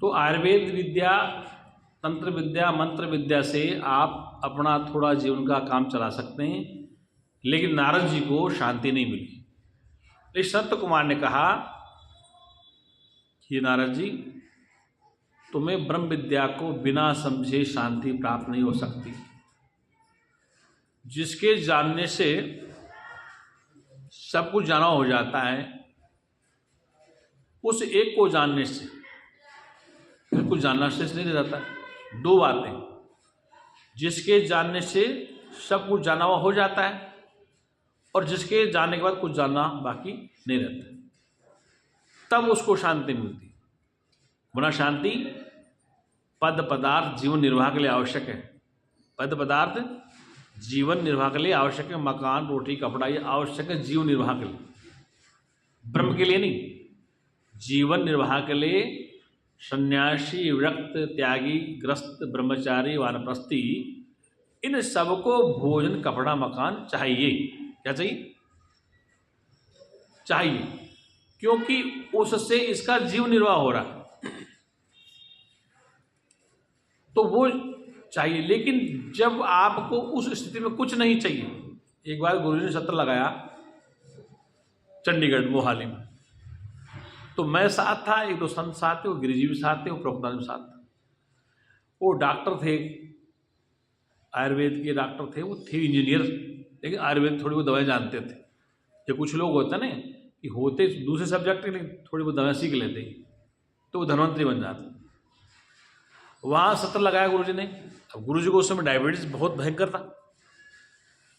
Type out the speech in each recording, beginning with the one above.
तो आयुर्वेद विद्या, तंत्र विद्या, मंत्र विद्या से आप अपना थोड़ा जीवन का काम चला सकते हैं, लेकिन नारद जी को शांति नहीं मिली। इस सत्य कुमार ने कहा कि नारद जी, तुम्हें ब्रह्म विद्या को बिना समझे शांति प्राप्त नहीं हो सकती। जिसके जानने से सब कुछ जाना हो जाता है, उस एक को जानने से फिर कुछ जानना शेष नहीं रह जाता। दो बातें, जिसके जानने से सब कुछ जाना हुआ हो जाता है और जिसके जानने के बाद कुछ जानना बाकी नहीं रहता, तब उसको शांति मिलती। वरना शांति पद पदार्थ जीवन निर्वाह के लिए आवश्यक है। पद पदार्थ जीवन निर्वाह के लिए आवश्यक है। मकान, रोटी, कपड़ा ये आवश्यक है जीवन निर्वाह के लिए, ब्रह्म के लिए नहीं। जीवन निर्वाह के लिए सन्यासी, विरक्त, त्यागी, ग्रस्त, ब्रह्मचारी, वानप्रस्थी, इन सबको भोजन, कपड़ा, मकान चाहिए। क्या चाहिए? चाहिए, क्योंकि उससे इसका जीवन निर्वाह हो रहा है, तो वो चाहिए। लेकिन जब आपको उस स्थिति में कुछ नहीं चाहिए, एक बार गुरुजी ने सत्र लगाया चंडीगढ़ मोहाली में, तो मैं साथ था, एक दो संत साथ थे, वो गिरिजी भी साथ थे, वो प्रवक्ता भी साथ था। वो डॉक्टर थे, आयुर्वेद के डॉक्टर थे, वो थे इंजीनियर, लेकिन आयुर्वेद थोड़ी बहुत दवाएं जानते थे। जो कुछ लोग होते हैं ना कि होते दूसरे सब्जेक्ट के, लेकिन थोड़ी बहुत दवाएं सीख लेते हैं, तो वो धनवंतरी बन जाते। वहाँ सत्र लगाया गुरुजी ने। अब गुरुजी को उस समय डायबिटीज बहुत भयंकर था,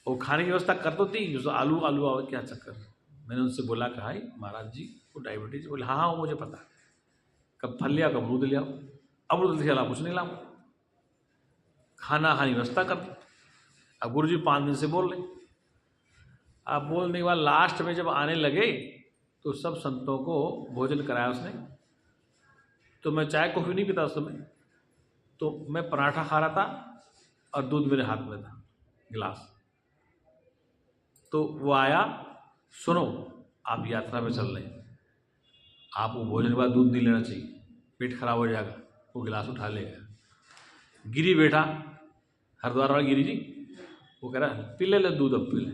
वो खाने की व्यवस्था कर तो थी, जो आलू क्या चक्कर। मैंने उनसे बोला, कहा महाराज जी को डायबिटीज? बोले हाँ हाँ मुझे पता। कब फल लिया, कब अमरूद लिया, अमरूद लिया कुछ नहीं लाऊं, खाना खाने की व्यवस्था कर दी। अब गुरुजी 5 दिन से बोल रहे। अब बोलने के बाद लास्ट में जब आने लगे तो सब संतों को भोजन कराया उसने। तो मैं चाय कॉफी नहीं पीता उस समय, तो मैं पराठा खा रहा था और दूध मेरे हाथ में था, गिलास। तो वो आया, सुनो आप यात्रा में चल रहे हैं, आपको भोजन के बाद दूध नहीं लेना चाहिए, पेट खराब हो जाएगा। वो गिलास उठा ले गया। गिरी बैठा, हरिद्वार वाला गिरी जी, वो कह रहा है पी ले दूध, अब पी ले।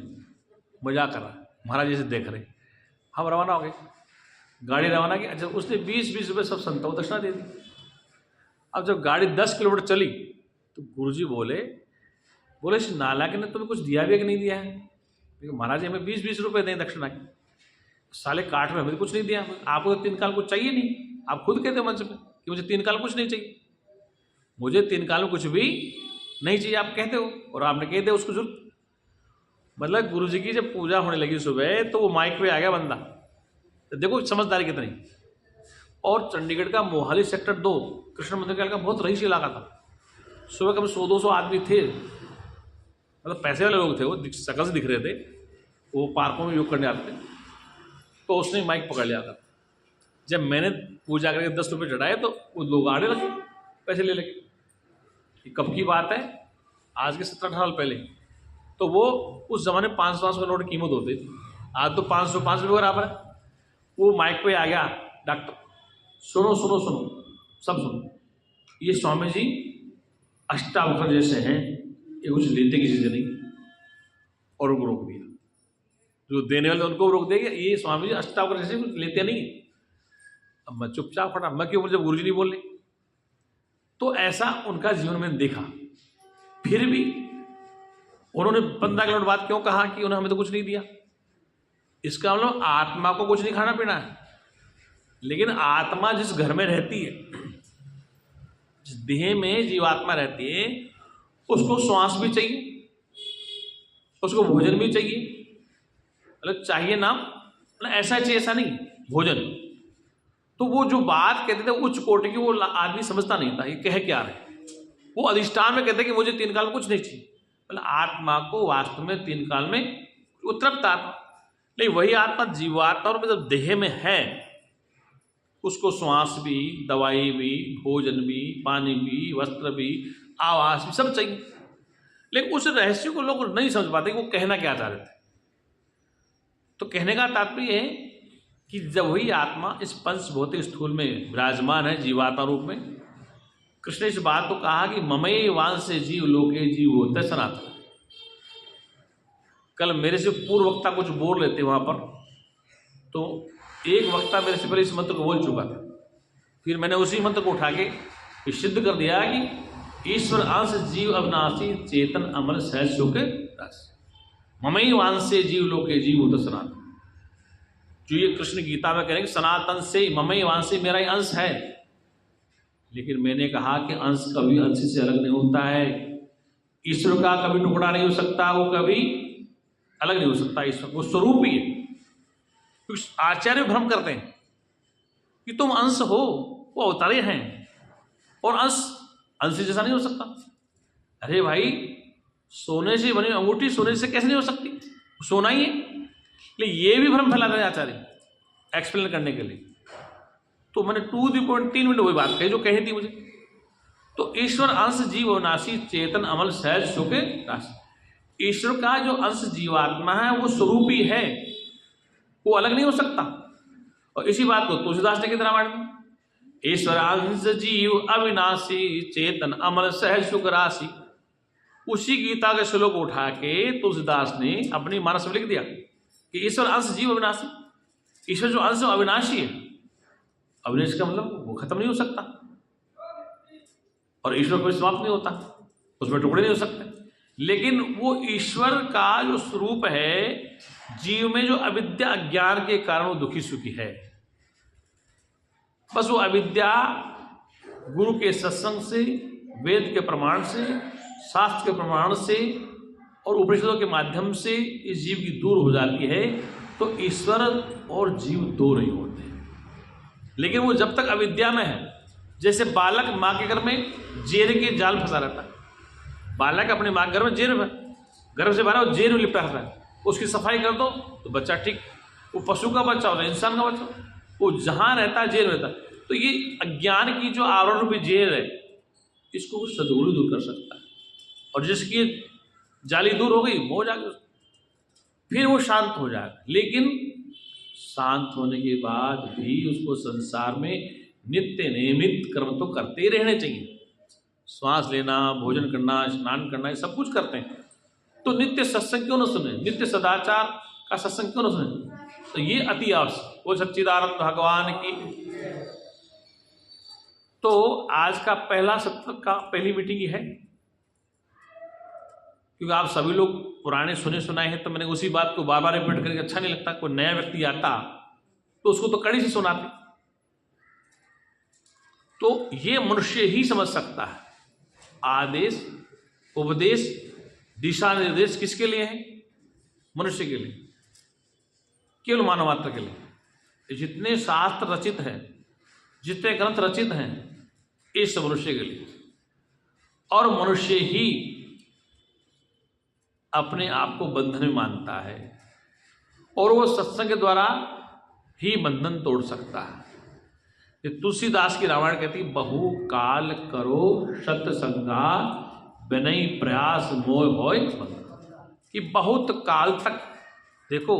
मजाक कर रहा, महाराज जी से देख रहे। हम रवाना हो गए, गाड़ी रवाना की। अच्छा, उसने 20-20 रुपये सब संतों को दक्षिणा दे दी। अब जब गाड़ी 10 किलोमीटर चली तो गुरुजी बोले नालायक ने तुम्हें कुछ दिया भी है कि नहीं दिया है? महाराज जी हमें 20-20 रुपये दें दक्षिणा की, साले काट में हमें कुछ नहीं दिया। आपको तो 3 काल कुछ चाहिए नहीं, आप खुद कहते हो मंच पे कि मुझे 3 काल कुछ नहीं चाहिए, मुझे 3 काल में कुछ भी नहीं चाहिए, आप कहते हो। और आपने कह दिया उसको जरूरत। मतलब गुरुजी की जब पूजा होने लगी सुबह, तो वो माइक पे आ गया बंदा। तो देखो समझदारी कितनी। और चंडीगढ़ का मोहाली सेक्टर 2 कृष्ण मंदिर का बहुत रईस इलाका था। सुबह कभी 100-200 आदमी थे, मतलब पैसे वाले लोग थे, वो शकल से दिख रहे थे, वो पार्कों में योग करने आते थे। तो उसने माइक पकड़ लिया था। जब मैंने पूजा करके 10 रुपये चढ़ाए तो वो लोग आने लगे पैसे ले लगे। ये कब की बात है? आज के 17-18 साल पहले। तो वो उस जमाने 500 का नोट की कीमत होती थी, आज तो 505 रुपये बराबर है। वो माइक पे आ गया, डॉक्टर सुनो सुनो सुनो, सब सुनो, ये स्वामी जी अष्टावक्र जैसे हैं, ये कुछ लेते किसी से नहीं, और उनको रोक दिया। जो देने वाले उनको रोक देगा, ये स्वामी जी अष्टावक्र जैसे कुछ लेते नहीं। अब मैं चुपचाप फटा, मैं क्यों, मुझे गुरुजी नहीं बोल रहे। तो ऐसा उनका जीवन में देखा। फिर भी उन्होंने 15 किलोमीटर बाद क्यों कहा कि उन्होंने हमें तो कुछ नहीं दिया? इसका मतलब आत्मा को कुछ नहीं खाना पीना है, लेकिन आत्मा जिस घर में रहती है, जिस देह में जीवात्मा रहती है, उसको श्वास भी चाहिए, उसको भोजन भी चाहिए। मतलब चाहिए ना, मतलब ऐसा चाहिए ऐसा नहीं, भोजन। तो वो जो बात कहते थे उच्च कोटि की, वो आदमी समझता नहीं था ये कह क्या रहे। वो अधिष्ठान में कहते कि मुझे 3 काल में कुछ नहीं चाहिए। मतलब आत्मा को वास्तव में 3 काल में वो तृप्त आत्मा, नहीं वही आत्मा जीवात्मा और मतलब देह में है, उसको श्वास भी, दवाई भी, भोजन भी, पानी भी, वस्त्र भी, आवास भी, सब चाहिए। लेकिन उस रहस्य को लोग नहीं समझ पाते कि वो कहना क्या चाह रहे थे। तो कहने का तात्पर्य है कि जब वही आत्मा इस पंच भौतिक स्थूल में विराजमान है जीवात्मा रूप में, कृष्ण ने इस बात को कहा कि ममई वांस से जीव लोके जीव होते सनातन। कल मेरे से पूर्व वक्ता कुछ बोल रहे थे वहाँ पर, तो एक वक्ता मेरे से पहले इस मंत्र को बोल चुका था, फिर मैंने उसी मंत्र को उठा के सिद्ध कर दिया कि ईश्वर अंश जीव अविनाशी चेतन अमर सहज शोके रस, ममई वांस से जीव लोके जीव होते सनातन। जो ये कृष्ण गीता में कह रहे हैं सनातन से ममई वांस से मेरा ही अंश है, लेकिन मैंने कहा कि अंश कभी अंश से अलग नहीं होता है। ईश्वर का कभी टुकड़ा नहीं हो सकता, वो कभी अलग नहीं हो सकता, ईश्वर वो स्वरूप ही है। कुछ आचार्य भ्रम करते हैं कि तुम अंश हो, वो अवतारे हैं, और अंश जैसा नहीं हो सकता। अरे भाई, सोने से बनी अंगूठी सोने से कैसे नहीं हो सकती, सोना ही है। लेकिन ये भी भ्रम फैला रहे आचार्य एक्सप्लेन करने के लिए। तो मैंने 2 दी पॉइंट 3 मिनट वही बात कही जो कही थी मुझे। तो ईश्वर अंश जीव अविनाशी चेतन अमल सहज शोके राशि। ईश्वर का जो अंश जीवात्मा है वो स्वरूप ही है, वो अलग नहीं हो सकता। और इसी बात को तुलसीदास ने कितना रामायण में, ईश्वर अंश जीव अविनाशी चेतन अमल सहज सुख राशि, उसी गीता के श्लोक उठा के तुलसीदास ने अपनी मानस में लिख दिया कि ईश्वर अंश जीव अविनाशी। ईश्वर जो अंश अविनाशी है, अविनाश का मतलब वो खत्म नहीं हो सकता, और ईश्वर कोई समाप्त नहीं होता, उसमें टुकड़े नहीं हो सकते। लेकिन वो ईश्वर का जो स्वरूप है, जीव में जो अविद्या अज्ञान के कारण वो दुखी सुखी है, बस वो अविद्या गुरु के सत्संग से, वेद के प्रमाण से, शास्त्र के प्रमाण से और उपनिषदों के माध्यम से इस जीव की दूर हो जाती है, तो ईश्वर और जीव दो नहीं होते। लेकिन वो जब तक अविद्या में है, जैसे बालक माँ के घर में जेर के जाल फंसा रहता है, बालक अपने माँ के घर में जेर में, गर्भ से बाहर जेर में लिपटा रहता है, उसकी सफाई कर दो तो बच्चा ठीक, वो पशु का बच्चा होता है, इंसान का बच्चा, वो जहाँ रहता है जेर रहता है। तो ये अज्ञान की जो आवरण रूपी जेर है, इसको सद्गुरु दूर कर सकता है, और जिसकी जाली दूर हो गई वो जाके फिर वो शांत हो जाएगा। लेकिन शांत होने के बाद भी उसको संसार में नित्य नियमित कर्म तो करते ही रहने चाहिए। श्वास लेना, भोजन करना, स्नान करना, ये सब कुछ करते हैं, तो नित्य सत्संग क्यों न सुने, नित्य सदाचार का सत्संग क्यों न सुने। तो ये अति आवश्यक। वो सच्चिदानंद भगवान की। तो आज का पहला सत्र का पहली मीटिंग ही है, क्योंकि आप सभी लोग पुराने सुने सुनाए हैं, तो मैंने उसी बात को बार बार रिपीट करके अच्छा नहीं लगता। कोई नया व्यक्ति आता तो उसको तो कड़ी से सुनाते। तो ये मनुष्य ही समझ सकता है। आदेश, उपदेश, दिशा निर्देश किसके लिए है? मनुष्य के लिए, केवल मानव मात्र के लिए। जितने शास्त्र रचित हैं, जितने ग्रंथ रचित हैं, इस मनुष्य के लिए। और मनुष्य ही अपने आप को बंधन में मानता है, और वो सत्संग के द्वारा ही बंधन तोड़ सकता है। तुलसीदास की रामायण कहती, बहु काल करो सत्संगा बिनई प्रयास मोह होय, कि बहुत काल तक। देखो,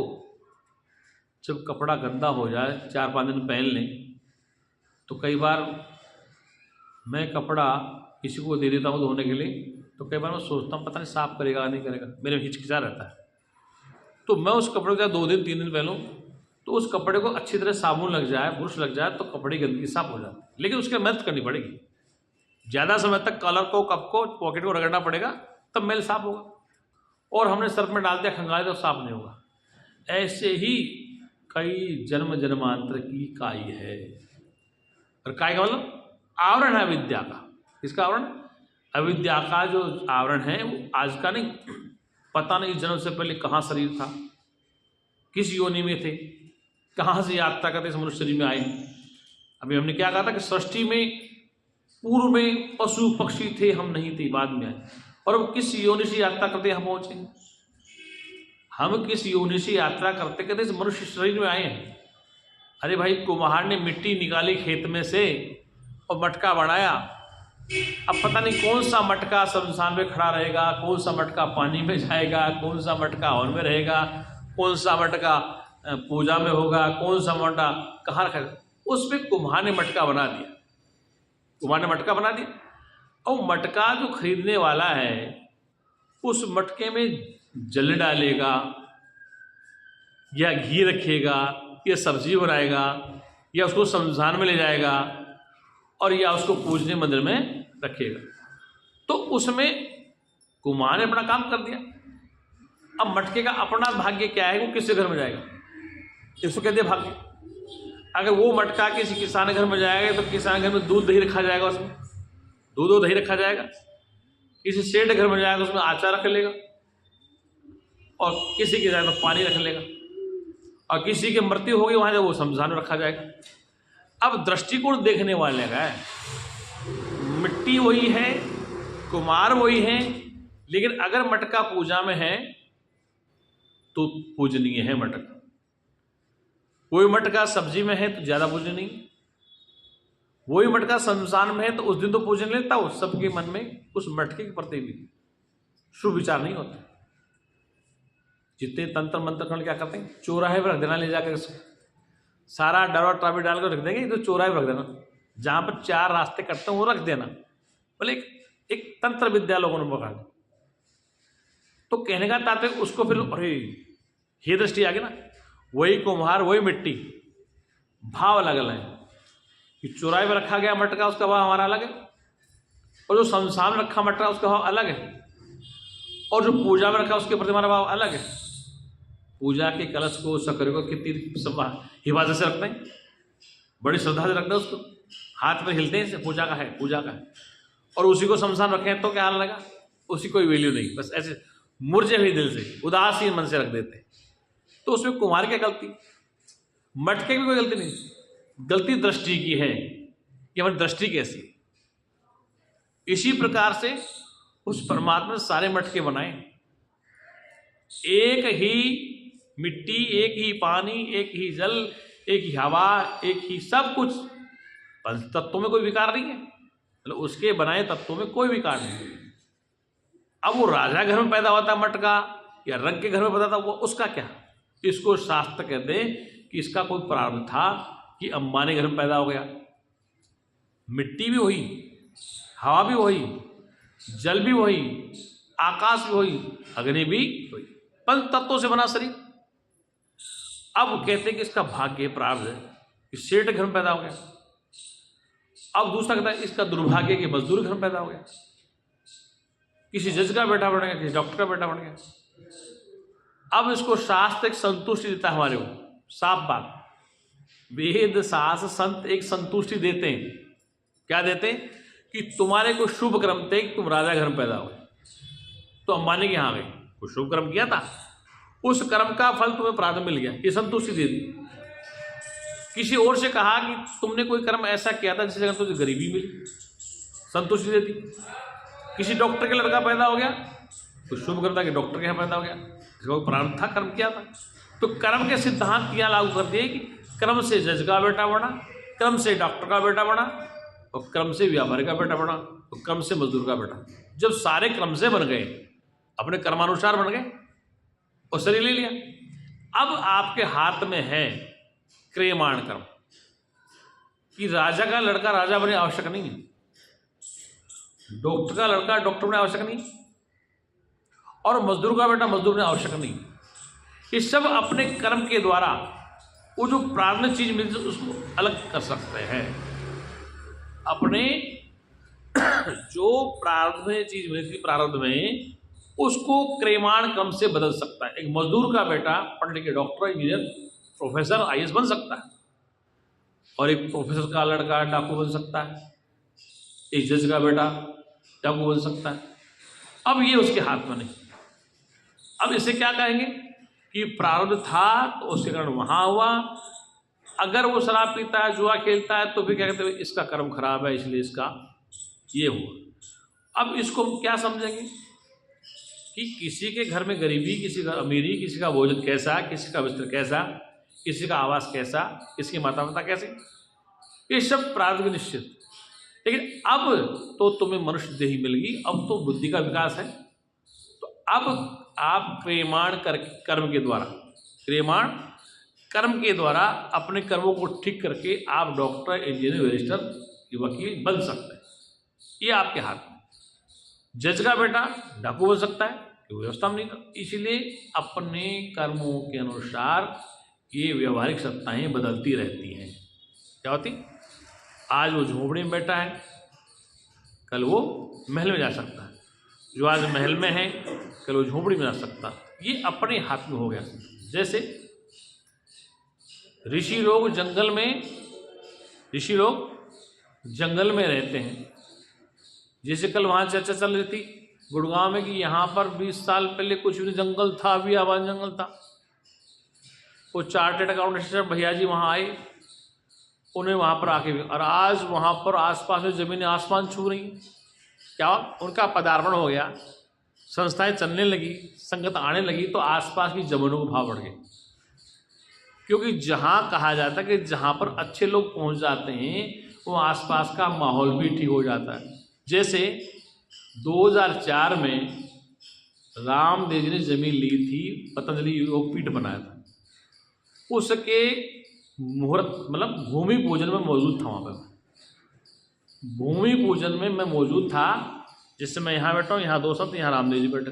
जब कपड़ा गंदा हो जाए, 4-5 दिन पहन लें, तो कई बार मैं कपड़ा किसी को दे देता हूँ धोने के लिए, तो कई बार मैं सोचता हूँ पता नहीं साफ करेगा नहीं करेगा, मेरे हिचकिचा रहता है। तो मैं उस कपड़े को 2 दिन 3 दिन पहनूँ, तो उस कपड़े को अच्छी तरह साबुन लग जाए, ब्रश लग जाए, तो कपड़े की गंदगी साफ हो जाती है। लेकिन उसके मेहनत करनी पड़ेगी, ज़्यादा समय तक कलर को, कप को, पॉकेट को रगड़ना पड़ेगा, तब मेल साफ होगा। और हमने सर्फ में डाल दिया, खंगाल दिया, तो साफ नहीं होगा। ऐसे ही कई जन्म जन्मांतर की काई है। और काई का मतलब आवरण है अविद्या का। किसका आवरण? अविद्या का जो आवरण है, वो आज का नहीं, पता नहीं जन्म से पहले कहाँ शरीर था, किस योनि में थे, कहाँ से यात्रा करते इस मनुष्य शरीर में आए। अभी हमने क्या कहा था कि सृष्टि में पूर्व में पशु पक्षी थे, हम नहीं थे, बाद में आए। और अब किस योनि से यात्रा करते हम पहुंचे? हम किस योनि से यात्रा करते करते इस मनुष्य शरीर में आए हैं। अरे भाई, कुम्हार ने मिट्टी निकाली खेत में से और मटका बनाया। अब पता नहीं कौन सा मटका शमशान में खड़ा रहेगा, कौन सा मटका पानी में जाएगा, कौन सा मटका हवन में रहेगा, कौन सा मटका पूजा में होगा, कौन सा मटका कहाँ रखा, उसमें कुम्हार ने मटका बना दिया, कुम्हार ने मटका बना दिया। और मटका जो खरीदने वाला है उस मटके में जल डालेगा या घी रखेगा या सब्जी बनाएगा या उसको शमशान में ले जाएगा और या उसको पूजने मंदिर में रखेगा। तो उसमें कुम्हार ने अपना काम कर दिया। अब मटके का अपना भाग्य क्या है, वो किसके घर में जाएगा, इसको कहते हैं भाग्य। अगर वो मटका किसी किसान के घर में जाएगा तो किसान के घर में दूध दही रखा जाएगा, उसमें दूध और दही रखा जाएगा। किसी सेठ घर में जाएगा तो उसमें आचार रख लेगा और किसी के जाएगा तो पानी रख लेगा और किसी की मृत्यु होगी वहाँ जब वो शमशान में रखा जाएगा। अब दृष्टिकोण देखने वाले का है, मिट्टी वही है, कुम्हार वही है, लेकिन अगर मटका पूजा में है तो पूजनीय है मटका। कोई मटका सब्जी में है तो ज़्यादा पूजनीय, वही मटका शमशान में है तो उस दिन तो पूजन लेता हो। सबके मन में उस मटके के प्रति भी शुभ विचार नहीं होता। जितने तंत्र मंत्र कर्ण क्या करते हैं, चौराहे पर रख देना, ले जाकर सारा डरा ट्राफी डाल कर रख देंगे, तो चौराहे पर रख देना, जहाँ पर 4 रास्ते कटते हैं वो रख देना। बोले एक तंत्र विद्या लोगों ने पकड़ा। तो कहने का तात्पर्य उसको फिर अरे ये दृष्टि आ गई ना, वही कुम्हार वही मिट्टी, भाव अलग अलग है। कि चौराहे पर रखा गया मटका उसका भाव हमारा अलग है, और जो शमशान में रखा मटका उसका भाव अलग है, और जो पूजा में रखा उसके प्रति हमारा भाव अलग है। पूजा के कलश को शक्कर को कितनी हिफाजत से रखते हैं, बड़ी श्रद्धा से रखते हैं, उसको हाथ में हिलते हैं, पूजा का है, पूजा का है। और उसी को शमशान रखें तो क्या हाल लगा, उसी कोई वैल्यू नहीं, बस ऐसे मुरझे हुए दिल से उदासीन मन से रख देते हैं। तो उसमें कुम्हार की गलती, मटके की कोई गलती नहीं, गलती दृष्टि की है कि हमारी दृष्टि कैसी। इसी प्रकार से उस परमात्मा ने सारे मटके बनाए, एक ही मिट्टी, एक ही पानी, एक ही जल, एक ही हवा, एक ही सब कुछ। पंच तत्वों में कोई विकार नहीं है, मतलब उसके बनाए तत्वों में कोई विकार नहीं। अब वो राजा घर में पैदा होता मटका या रंग के घर में पैदा था, वो उसका क्या। इसको शास्त्र कहते हैं कि इसका कोई प्रारंभ था कि अंबानी घर में पैदा हो गया। मिट्टी भी वही, हवा भी वही, जल भी वही, आकाश भी वही, अग्नि भी वही, पंच तत्वों से बना शरीर। अब कहते हैं कि इसका भाग्य प्रारब्ध है कि सेठ घर में पैदा हो गया। अब दूसरा कहता है इसका दुर्भाग्य कि मजदूर घर में पैदा हो गया, किसी जज का बेटा बन गया, किसी डॉक्टर का बेटा बन गया। अब इसको शास्त्र एक संतुष्टि देता है हमारे को, साफ बात। वेद शास्त्र संत एक संतुष्टि देते हैं, क्या देते हैं कि तुम्हारे को शुभ कर्म थे कि तुम राजा घर में पैदा हो, तो अंबानी के यहाँ गए, कुछ शुभ कर्म किया था, उस कर्म का फल तुम्हें प्रारब्ध मिल गया, ये संतुष्टि दे दी। किसी और से कहा कि तुमने कोई कर्म ऐसा किया था जिससे तुझे गरीबी मिली, संतुष्टि दे दी। किसी डॉक्टर का लड़का पैदा हो गया, कुछ शुभ कर्म था कि डॉक्टर के यहाँ पैदा हो गया, इसका प्रारब्ध था, कर्म किया था। तो कर्म के सिद्धांत यहाँ लागू कर दिए कि क्रम से जज का बेटा बना, क्रम से डॉक्टर का बेटा बना, और क्रम से व्यापारी का बेटा बना, और क्रम से मजदूर का बेटा। जब सारे क्रम से बन गए, अपने कर्मानुसार बन गए और शरीर ले लिया। अब आपके हाथ में है क्रियमाण कर्म, कि राजा का लड़का राजा बने आवश्यक नहीं है, डॉक्टर का लड़का डॉक्टर बने आवश्यक नहीं, और मजदूर का बेटा मजदूर बने आवश्यक नहीं। ये सब अपने कर्म के द्वारा वो जो प्रारब्ध चीज मिलती है उसको अलग कर सकते हैं। अपने जो प्रारब्ध में चीज मिलती प्रारब्ध में, उसको क्रियमाण क्रम से बदल सकता है। एक मजदूर का बेटा पढ़ लिख के डॉक्टर, इंजीनियर, प्रोफेसर, आईएएस बन सकता है, और एक प्रोफेसर का लड़का डाकू बन सकता है, एक जज का बेटा डाकू बन सकता है। अब ये उसके हाथ में नहीं। अब इसे क्या कहेंगे कि प्रारब्ध था तो उसके कारण वहां हुआ। अगर वो शराब पीता है, जुआ खेलता है, तो फिर क्या कहते हैं इसका कर्म खराब है, इसलिए इसका ये हुआ। अब इसको हम क्या समझेंगे कि किसी के घर में गरीबी, किसी का अमीरी, किसी का भोजन कैसा, किसी का वस्त्र कैसा, किसी का आवास कैसा, किसके माता पिता कैसे, ये सब प्रारब्ध निश्चित। लेकिन अब तो तुम्हें मनुष्य देही मिल गई, अब तो बुद्धि का विकास है, तो अब आप क्रियमाण कर्म के द्वारा, क्रियमाण कर्म के द्वारा अपने कर्मों को ठीक करके आप डॉक्टर, इंजीनियर, बैरिस्टर, वकील बन सकते हैं। ये आपके हाथ में। जज का बेटा डाकू बन सकता है, क्योंकि व्यवस्था में नहीं था। इसलिए अपने कर्मों के अनुसार ये व्यवहारिक सत्ताएं बदलती रहती हैं। क्या होती? आज वो झोपड़ी में बैठा है, कल वो महल में जा सकता है। जो आज महल में है, कल वो झोपड़ी में जा सकता है। ये अपने हाथ में हो गया। जैसे ऋषि लोग जंगल में रहते हैं। जैसे कल वहाँ चर्चा चल रही थी गुड़गांव में कि यहाँ पर 20 साल पहले कुछ भी जंगल था, अभी आबाद जंगल था। वो चार्टेड अकाउंटेंट भैया जी वहाँ आए, उन्हें वहाँ पर आके, और आज वहाँ पर आसपास में ज़मीनें आसमान छू रही। क्या उनका पदार्पण हो गया, संस्थाएं चलने लगी, संगत आने लगी, तो आसपास की ज़मीनों के भाव बढ़ गए। क्योंकि जहाँ कहा जाता है कि जहाँ पर अच्छे लोग पहुँच जाते हैं, वो आसपास का माहौल भी ठीक हो जाता है। जैसे 2004 में रामदेव जी ने जमीन ली थी, पतंजलि योगपीठ बनाया था। उसके मुहूर्त मतलब भूमि पूजन में मौजूद था। वहाँ पर भूमि पूजन में मैं मौजूद था, जिससे मैं यहाँ बैठा हूँ, यहाँ 2 शब्द, यहाँ रामदेव जी बैठे।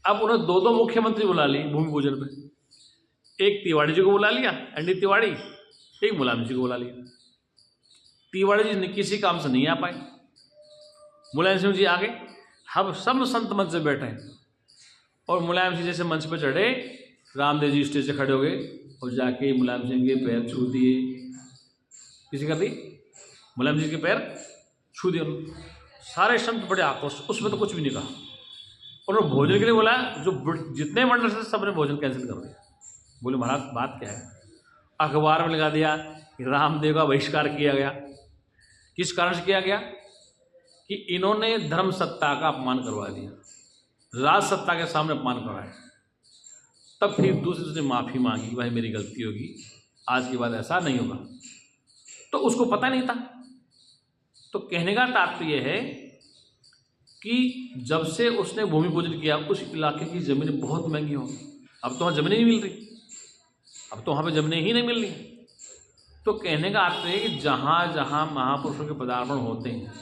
अब उन्होंने 2 मुख्यमंत्री बुला ली भूमि पूजन पे। एक तिवाड़ी जी को बुला लिया, एनडी तिवाड़ी, एक मुलायम जी को बुला लिया। तिवाड़ी जी किसी काम से नहीं आ पाए, मुलायम सिंह जी आगे। हम सब संत मंच से बैठे हैं, और मुलायम सिंह जैसे मंच पर चढ़े, रामदेव जी स्टेज से खड़े हो गए और जाके मुलायम सिंह के पैर छू दिए। किसी कर दी? मुलायम जी के पैर छू दिए। सारे संत बड़े आक्रोश, उसमें तो कुछ भी नहीं कहा। उन्होंने भोजन के लिए बोला, जो जितने मंडल से सबने भोजन कैंसिल कर दिया। बोले महाराज बात क्या है? अखबार में लगा दिया कि रामदेव का बहिष्कार किया गया। किस कारण से किया गया? कि इन्होंने धर्म सत्ता का अपमान करवा दिया, राज सत्ता के सामने अपमान करवाया। तब फिर दूसरे से माफ़ी मांगी, भाई मेरी गलती होगी, आज के बाद ऐसा नहीं होगा। तो उसको पता नहीं था। तो कहने का तात्पर्य है कि जब से उसने भूमि पूजन किया, उस इलाके की ज़मीनें बहुत महंगी हो गई। अब तो वहाँ ज़मीनें नहीं मिल रही, अब तो वहाँ पे ज़मीनें ही नहीं मिल रही। तो कहने का अर्थ है कि जहाँ जहाँ महापुरुषों के पदार्पण होते हैं,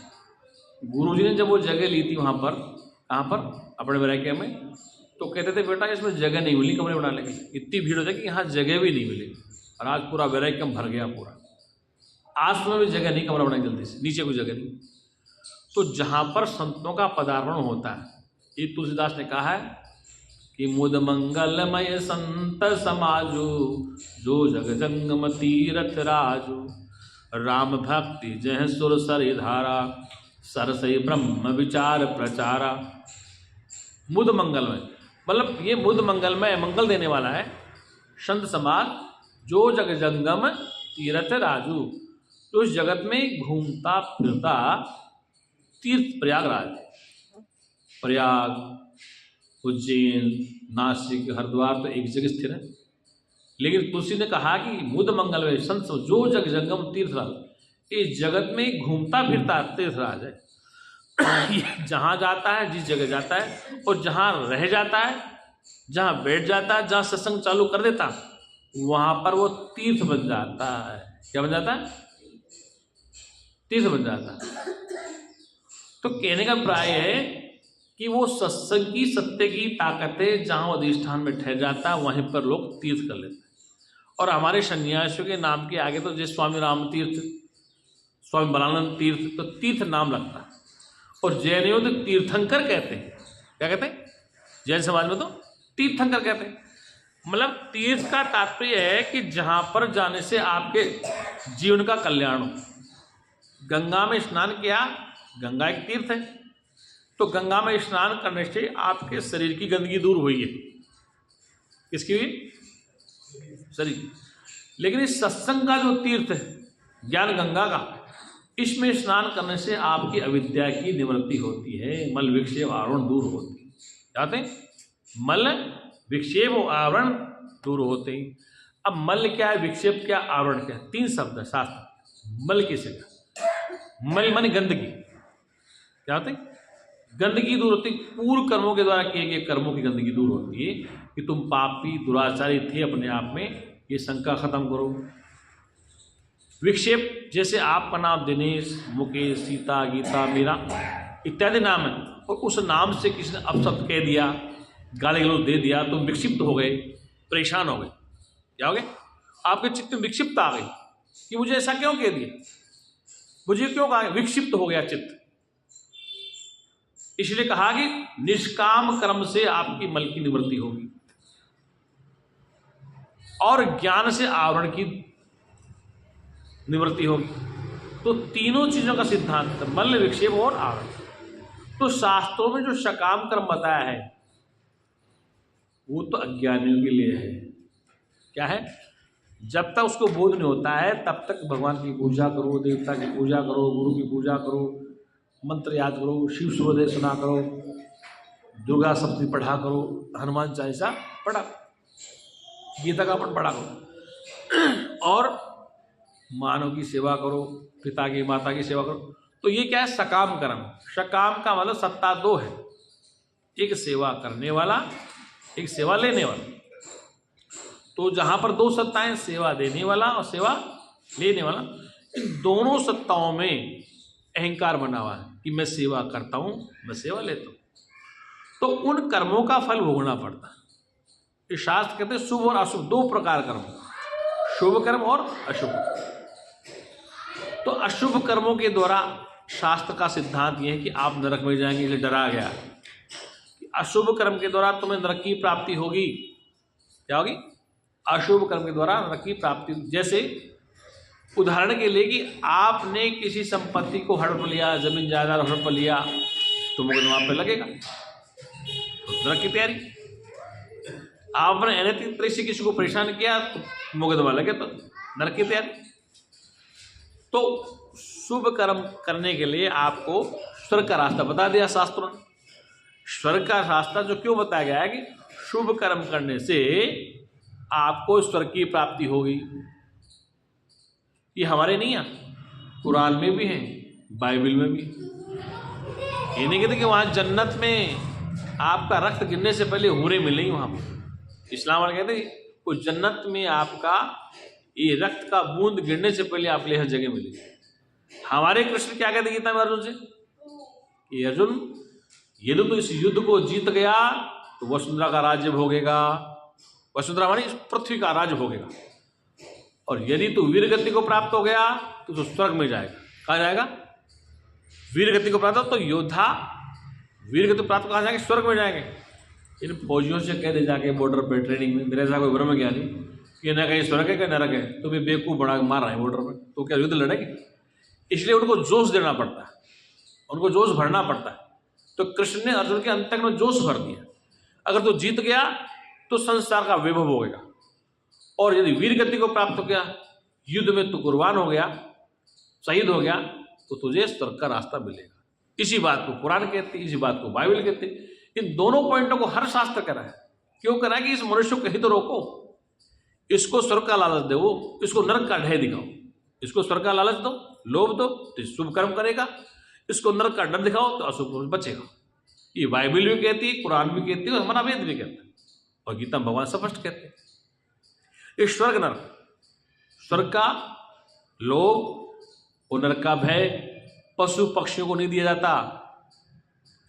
गुरुजी ने जब वो जगह ली थी वहाँ पर, कहाँ पर? अपने वैराग्य में, तो कहते थे बेटा इसमें जगह नहीं मिली कमरे बनाने की, इतनी भीड़ हो जाए कि यहाँ जगह भी नहीं मिली। और आज पूरा वैराग्य भर गया पूरा। आज तुम्हें भी जगह नहीं कमरा बनाने जल्दी से, नीचे कोई जगह नहीं। तो जहाँ पर संतों का पदार्पण होता है, ये तुलसीदास ने कहा है कि मुद मंगलमय संत समाजो, जो जग जंगम तीरथ राजो, राम भक्ति जह सुर सरि धारा, सरसई ब्रह्म विचार प्रचारा। मुद मंगलमय मतलब ये मुद मंगलमय, मंगल देने वाला है संत समाज, जो जग जंगम तीर्थ राजू, तो इस जगत में घूमता फिरता तीर्थ प्रयागराज, प्रयाग, उज्जैन, नासिक, हरिद्वार तो एक जगह स्थिर है। लेकिन तुलसी ने कहा कि मुद मंगलमय संत जो जग जंगम तीर्थराज, इस जगत में घूमता फिरता तीर्थराज है। जहाँ जाता है, जिस जगह जाता है, और जहाँ रह जाता है, जहाँ बैठ जाता है, जहाँ सत्संग चालू कर देता, वहाँ पर वो तीर्थ बन जाता है। क्या बन जाता है? तीर्थ बन जाता है। तो कहने का प्राय है कि वो सत्संग की सत्य की ताकत है, जहाँ वो अधिष्ठान में ठहर जाता है, वहीं पर लोग तीर्थ कर लेते हैं। और हमारे सन्यासियों के नाम के आगे तो जैसे स्वामी राम तीर्थ, स्वामी बलानंद तीर्थ, तो तीर्थ नाम लगता है। और जैनियों तो तीर्थंकर कहते हैं। क्या कहते हैं? जैन समाज में तो तीर्थंकर कहते हैं। मतलब तीर्थ का तात्पर्य है कि जहाँ पर जाने से आपके जीवन का कल्याण हो। गंगा में स्नान किया, गंगा एक तीर्थ है, तो गंगा में स्नान करने से आपके शरीर की गंदगी दूर हुई है। किसकी हुई? शरीर। लेकिन इस सत्संग का जो तीर्थ है, ज्ञान गंगा का, इसमें स्नान करने से आपकी अविद्या की निवृत्ति होती है, मल विक्षेप आवरण दूर होती है। जानते हैं? मल विक्षेप आवरण दूर होते हैं। अब मल क्या है, विक्षेप क्या, आवरण क्या है? 3 शब्द है शास्त्र। मल किसे का? मल माने गंदगी। क्या होते हैं? गंदगी दूर होती। पूर्व कर्मों के द्वारा किए गए कर्मों की गंदगी दूर होती है कि तुम पापी दुराचारी थे अपने आप में, ये शंका खत्म करो। विक्षेप, जैसे आपका नाम दिनेश, मुकेश, सीता, गीता, मीरा इत्यादि नाम है, और उस नाम से किसी ने अपशब्द कह दिया, गाली गलौज दे दिया, तुम विक्षिप्त हो गए, परेशान हो गए। क्या हो गए? आपके चित्त में विक्षिप्त आ गई कि मुझे ऐसा क्यों कह दिया, मुझे क्यों कहा, विक्षिप्त हो गया चित्त। इसलिए कहा कि निष्काम कर्म से आपकी मल की निवृत्ति होगी और ज्ञान से आवरण की निवृत्ति होगी। तो तीनों चीजों का सिद्धांत, मल, विक्षेप और आवरण। तो शास्त्रों में जो सकाम कर्म बताया है वो तो अज्ञानियों के लिए है। क्या है? जब तक उसको बोध नहीं होता है तब तक भगवान की पूजा करो, देवता की पूजा करो, गुरु की पूजा करो, मंत्र याद करो, शिव सूर्योदय सुना करो, दुर्गा सप्तशती पढ़ा करो, हनुमान चालीसा पढ़ा, गीता का पाठ पढ़ा करो, और मानव की सेवा करो, पिता की माता की सेवा करो। तो ये क्या है? सकाम कर्म। सकाम का मतलब सत्ता दो है, एक सेवा करने वाला, एक सेवा लेने वाला। तो जहां पर दो सत्ताएं, सेवा देने वाला और सेवा लेने वाला, इन दोनों सत्ताओं में अहंकार बना हुआ है कि मैं सेवा करता हूं, मैं सेवा लेता हूं। तो उन कर्मों का फल भोगना पड़ता है। ये शास्त्र कहते हैं शुभ और अशुभ दो प्रकार कर्म, शुभ कर्म और अशुभ। तो अशुभ कर्मों के द्वारा शास्त्र का सिद्धांत यह है कि आप नरक में जाएंगे, इसलिए डरा गया कि अशुभ कर्म के द्वारा तुम्हें नरक की प्राप्ति होगी। क्या होगी? अशुभ कर्म के द्वारा नरक की प्राप्ति। जैसे उदाहरण के लिए कि आपने किसी संपत्ति को हड़प लिया, जमीन जायदाद हड़प लिया, तो मुकदमा आप पे लगेगा, तो नरक की तैयारी। आपने अनैतिक तरीके से किसी को परेशान किया तो मुकदमा लगे, तो नरक की तैयारी। तो शुभ कर्म करने के लिए आपको स्वर्ग का रास्ता बता दिया शास्त्रों ने। स्वर्ग का रास्ता जो क्यों बताया गया है कि शुभ कर्म करने से आपको स्वर्ग की प्राप्ति होगी। ये हमारे नहीं है, कुरान में भी है, बाइबल में भी। ये नहीं कहते कि वहाँ जन्नत में आपका रक्त गिरने से पहले हूरें मिलेंगी। वहाँ पर इस्लाम वाले कहते हैं वो जन्नत में आपका ये रक्त का बूंद गिरने से पहले आप लिए हर जगह मिलेगी। हमारे कृष्ण क्या कहते गीता में अर्जुन से कि अर्जुन, यदि तो इस युद्ध को जीत गया तो वसुंधरा का राज्य भोगेगा, वसुंधरा मानी पृथ्वी का राज्य भोगेगा, और यदि तू वीर गति को प्राप्त हो गया तो स्वर्ग में जाएगा। कहाँ जाएगा? वीर गति को प्राप्त हो तो योद्धा वीर गति प्राप्त कहाँ जाएंगे? स्वर्ग में जाएंगे। इन फौजियों से कह दे जाके बॉर्डर पे ट्रेनिंग में, मेरे ऐसा कोई ब्रह्म ज्ञानी कि न कहीं स्वर्ग है क्या नरक है, तो भी बेवकूफ़ बना के मार रहे हैं बॉर्डर पर, तो क्या युद्ध लड़ेंगे? इसलिए उनको जोश देना पड़ता है, उनको जोश भरना पड़ता है। तो कृष्ण ने अर्जुन के अंतक में जोश भर दिया। अगर तो जीत गया तो संसार का वैभव होगा, और यदि वीर गति को प्राप्त हो गया, युद्ध में तू कुर्बान हो गया, शहीद हो गया, तो तुझे स्वर्ग का रास्ता मिलेगा। इसी बात को कुरान कहते, इसी बात को बाइबल कहते। इन दोनों पॉइंटों को हर शास्त्र करा है। क्यों करा है? कि इस मनुष्य को कहीं तो रोको, इसको स्वर्ग का लालच दो, इसको नरक का ढह दिखाओ। इसको स्वर्ग का लालच दो, लोभ दो तो शुभ कर्म करेगा, इसको नरक का डर दिखाओ तो अशुभ कर्म बचेगा। ये बाइबल भी कहती है, कुरान भी कहती है, और हमारा वेद भी कहता है, और गीता में भगवान स्पष्ट कहते हैं। ये स्वर्ग नरक, स्वर्ग का लोभ और नरक का भय पशु पक्षियों को नहीं दिया जाता।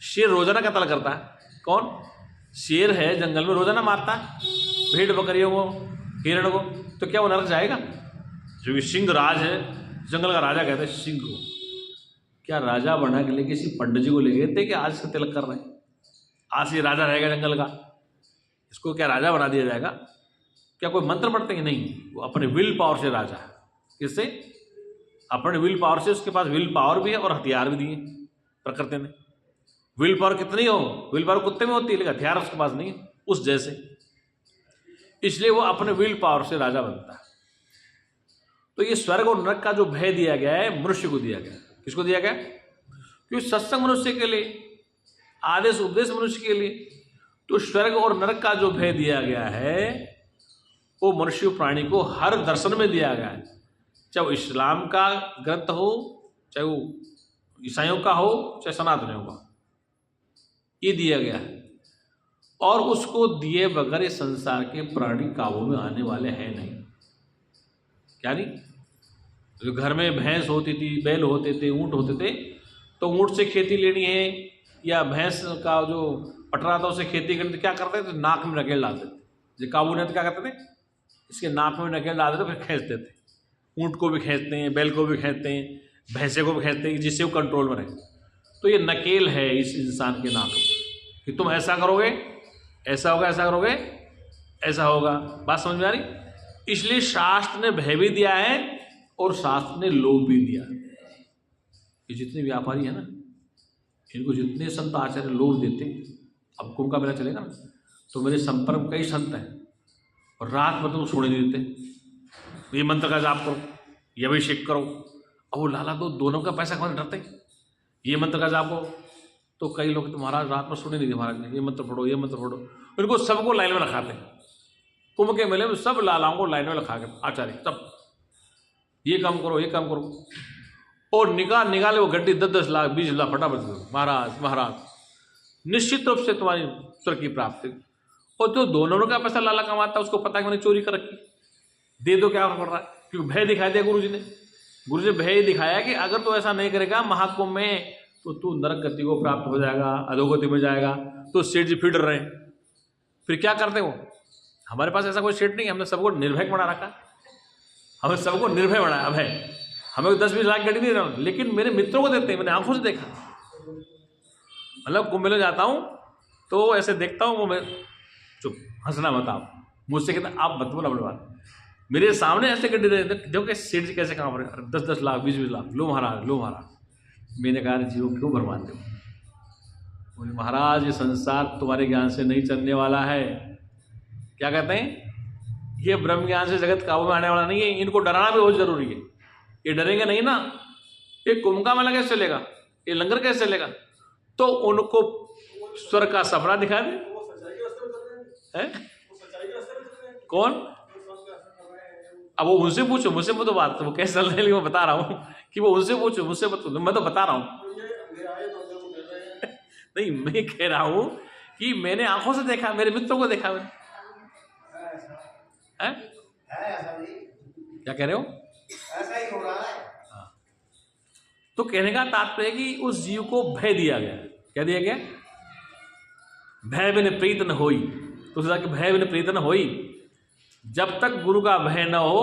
शेर रोजाना कत्ल करता है। कौन? शेर है, जंगल में रोजाना मारता है भेड़ बकरियों को, हिरण को, तो क्या वो नरक जाएगा? जो सिंह राज है, जंगल का राजा कहते हैं सिंह को। क्या राजा बनने के लिए किसी पंडित जी को ले गए थे कि आज से तिलक कर रहे हैं, आज से राजा रहेगा जंगल का, इसको क्या राजा बना दिया जाएगा? क्या कोई मंत्र पढ़ते हैं? नहीं, वो अपने विल पावर से राजा है। किससे? अपने विल पावर से। उसके पास विल पावर भी है और हथियार भी दिए प्रकृति ने। विल पावर कितनी हो, विल पावर कुत्ते में होती है, लेकिन हथियार उसके पास नहीं है उस जैसे, इसलिए वो अपने विल पावर से राजा बनता है। तो ये स्वर्ग और नरक का जो भय दिया गया है मनुष्य को दिया गया। किसको दिया गया? क्योंकि सत्संग मनुष्य के लिए, आदेश उपदेश मनुष्य के लिए। तो स्वर्ग और नरक का जो भय दिया गया है वो मनुष्य प्राणी को हर दर्शन में दिया गया है, चाहे वो इस्लाम का ग्रंथ हो, चाहे वो ईसाइयों का हो, चाहे सनातनियों का, ये दिया गया है। और उसको दिए बगैर इस संसार के प्राणी काबू में आने वाले हैं नहीं। क्या नहीं, जो घर में भैंस होती थी, बैल होते थे, ऊँट होते थे, तो ऊँट से खेती लेनी है या भैंस का जो पटरा था उससे खेती करनी, तो क्या करते थे, नाक में नकेल डालते थे। जो काबू ने तो क्या करते थे, इसके नाक में नकेल डालते थे, फिर खींचते थे। ऊँट को भी खींचते हैं, बैल को भी खींचते हैं, भैंसे को भी खींचते हैं, जिससे वो कंट्रोल में रहे। तो ये नकेल है इस इंसान के नाक में कि तुम ऐसा करोगे ऐसा होगा, ऐसा करोगे ऐसा होगा। बात समझ में आ रही? इसलिए शास्त्र ने भय भी दिया है और शास्त्र ने लोभ भी दिया है। ये जितने व्यापारी है ना, इनको जितने संत आचार्य लोभ देते, अब कुंभ का मेला चलेगा ना, तो मेरे संपर्क में कई संत हैं और रात भर तो सोने नहीं देते, ये मंत्र का जाप करो, ये अभिषेक करो। और वो लाला तो दोनों का पैसा कमाने डरते, ये मंत्र का जाप करो। तो कई लोग तो महाराज रात में सोने नहीं थे, महाराज ने ये मंत्र पढ़ो, ये मंत्र पढ़ो। इनको सबको लाइन में रखाते हैं। कुंभ के मेले में सब लालाओं को लाइन में रखा के आचार्य सब, ये काम करो, ये काम करो। और निकाले वो गड्डी 10-10 लाख 20 लाख फटाफट दो, महाराज महाराज निश्चित रूप से तुम्हारी स्वर्ग की प्राप्ति। और जो दोनों का पैसा लाला कमाता है उसको पता है कि मैंने चोरी कर रखी, दे दो, क्या पड़ रहा है, क्योंकि भय दिखाया दिया गुरु जी ने भय दिखाया कि अगर तू ऐसा नहीं करेगा महाकुंभ में तो तू नरक गति को प्राप्त हो जाएगा, अधोगति में जाएगा। तो सेठ जी फिर डर रहे हैं। फिर क्या करते हो, हमारे पास ऐसा कोई सेठ नहीं है, हमने सबको निर्भय बना रखा, हमें सबको निर्भय बनाया। अब है हमें 10-20 लाख गड्डी नहीं रहा, लेकिन मेरे मित्रों को देते हैं, मैंने आंखों से देखा। मतलब कुंभ मेले जाता हूँ तो ऐसे देखता हूँ, वो मैं चुप, हंसना मत आप, मुझसे कहते आप मत बोला बड़ी बात, मेरे सामने ऐसे गड्डी दे देते, देखो सेठ जी कैसे काम रहे, 10-10 लाख 20-20 लाख, लो महाराज लो महाराज। मैंने कहा जीव क्यों बर्बाद दो। बोले महाराज ये संसार तुम्हारे ज्ञान से नहीं चलने वाला है। क्या कहते हैं, ये ब्रह्म ज्ञान से जगत काबू में आने वाला नहीं है, इनको डराना भी बहुत जरूरी है। ये डरेंगे नहीं ना, ये कुंभ का मेला कैसे चलेगा, ये लंगर कैसे चलेगा। तो उनको स्वर्ग का सपना दिखा दे। कौन, अब वो उनसे पूछो, मुझसे तो बात वो कैसे चल रही है मैं बता रहा हूँ कि वो उनसे पूछो, मुझसे मत, मैं तो बता रहा हूँ। नहीं मैं कह रहा हूँ कि मैंने आंखों से देखा, मेरे मित्रों को देखा मैंने। क्या कह रहे हो, ऐसा ही हो रहा है। हाँ। तो कहने का तात्पर्य कि उस जीव को भय दिया गया। क्या दिया गया, भय बिन प्रीत न होई। तो भय बिन प्रीत न होई, जब तक गुरु का भय न हो,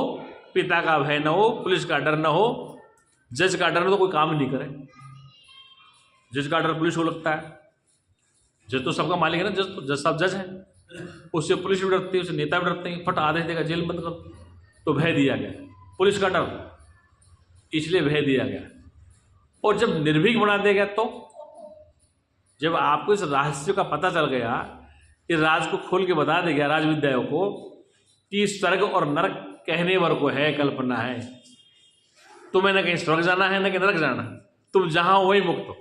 पिता का भय न हो, पुलिस का डर न हो, जज का डर न, तो कोई काम नहीं करे। जज का डर पुलिस को लगता है, जज तो सबका मालिक है ना, जज सब जज है, उससे पुलिस भी डरती है, उससे नेता भी डरते हैं, फट आदेश देगा जेल बंद कर। तो भय दिया गया, पुलिस का डर, इसलिए भय दिया गया। और जब निर्भीक बना दिया गया, तो जब आपको इस रहस्य का पता चल गया, इस राज को खोल के बता दे गया राजविद्याओं को कि स्वर्ग और नरक कहने वर को है, कल्पना है। तुम्हें न कहीं स्वर्ग जाना है न कहीं नरक जाना है, तुम जहां हो वही मुक्त हो।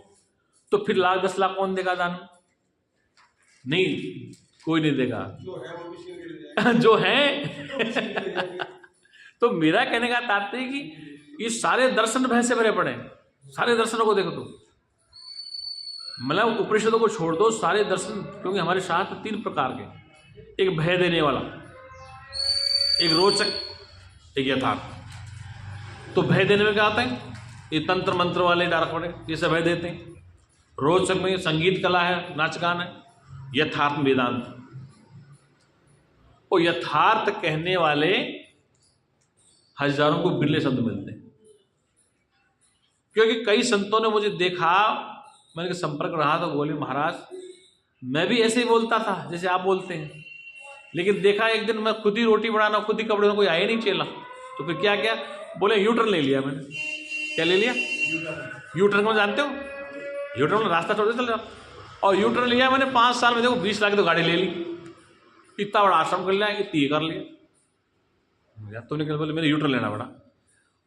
तो फिर 1,00,000-10 लाख कौन देगा दान? नहीं, कोई नहीं देगा, जो है। तो मेरा कहने का तात्पर्य कि ये सारे दर्शन भय से भरे पड़े हैं। सारे दर्शनों को देखो तुम, मतलब उपनिषदों को छोड़ दो, सारे दर्शन, क्योंकि हमारे शास्त्र 3 प्रकार के, एक भय देने वाला, एक रोचक, एक यथार्थ। तो भय देने में क्या आता है, ये तंत्र मंत्र वाले डायरेक्ट पड़े, ये सब भय देते हैं। रोचक में संगीत कला है, नाच गान है। यथार्थ वेदांत। और यथार्थ कहने वाले हजारों को बिरले शब्द मिलते हैं, क्योंकि कई संतों ने मुझे देखा, मैंने संपर्क रहा, तो बोले महाराज मैं भी ऐसे ही बोलता था जैसे आप बोलते हैं, लेकिन देखा एक दिन मैं खुद ही रोटी बनाना, खुद ही कपड़े में, कोई आए नहीं चेला। तो फिर क्या किया, बोले यूटर्न ले लिया मैंने। क्या ले लिया, यूटर्न को जानते हो, यूटर्न में रास्ता छोड़ दे चल जाओ। और यूटर्न लिया मैंने, 5 साल में देखो 20 लाख तो गाड़ी ले ली, इतना बड़ा आश्रम कर लिया, इतनी कर लिया। तो निकल बोले मेरे यूटर्न लेना पड़ा।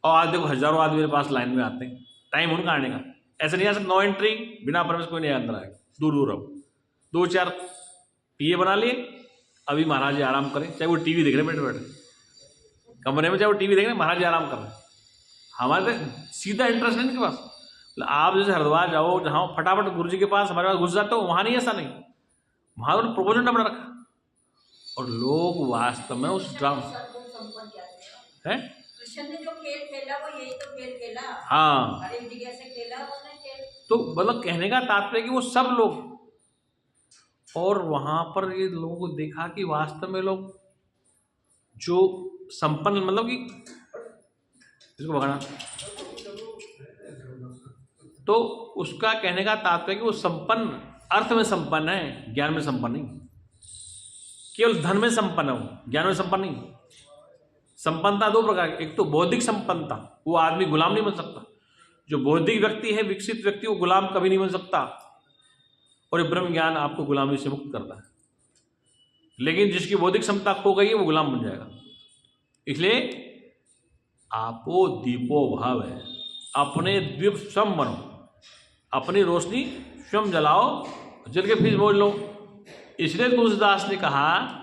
और आज देखो हजारों आदमी मेरे पास लाइन में आते हैं, टाइम उनका आने का, ऐसे नहीं आ सकता, नो एंट्री, बिना परमिशन कोई नहीं अंदर आएगा, दूर दूर रहो। 2-4 पीए बना लिए, अभी महाराज जी आराम करें, चाहे वो टीवी देख रहे बैठे बैठे कमरे में, चाहे वो टीवी देख रहे, महाराज जी आराम कर रहे हैं। हमारे सीधा इंटरेस्ट नहीं इनके पास। आप जैसे हरिद्वार जाओ, जहाँ फटाफट गुरु जी के पास हमारे पास घुस जाते हो, वहाँ नहीं, ऐसा नहीं, वहाँ तो प्रोपोजन बना रखा। और लोग वास्तव में उस ड्राम है कृष्ण ने जो खेल खेला वो यही तो खेल खेला। हाँ, हर एक जगह से खेला उसने खेल। तो मतलब कहने का तात्पर्य कि वो सब लोग, और वहां पर ये लोगों को देखा कि वास्तव में लोग जो संपन्न, मतलब कि इसको पकड़ना, तो उसका कहने का तात्पर्य कि वो संपन्न, अर्थ में संपन्न है, ज्ञान में संपन्न नहीं। केवल धन में संपन्न है वो, ज्ञान में संपन्न नहीं। संपन्नता दो प्रकार की, एक तो बौद्धिक संपन्नता, वो आदमी गुलाम नहीं बन सकता। जो बौद्धिक व्यक्ति है, विकसित व्यक्ति, वो गुलाम कभी नहीं बन सकता, और ये ब्रह्म ज्ञान आपको गुलामी से मुक्त करता है। लेकिन जिसकी बौद्धिक क्षमता खो गई है वो गुलाम बन जाएगा। इसलिए आपो दीपो भाव है, अपने दीप स्वयं बनो, अपनी रोशनी स्वयं जलाओ, जल के फिर बोल लो। इसलिए तुलसीदास ने कहा,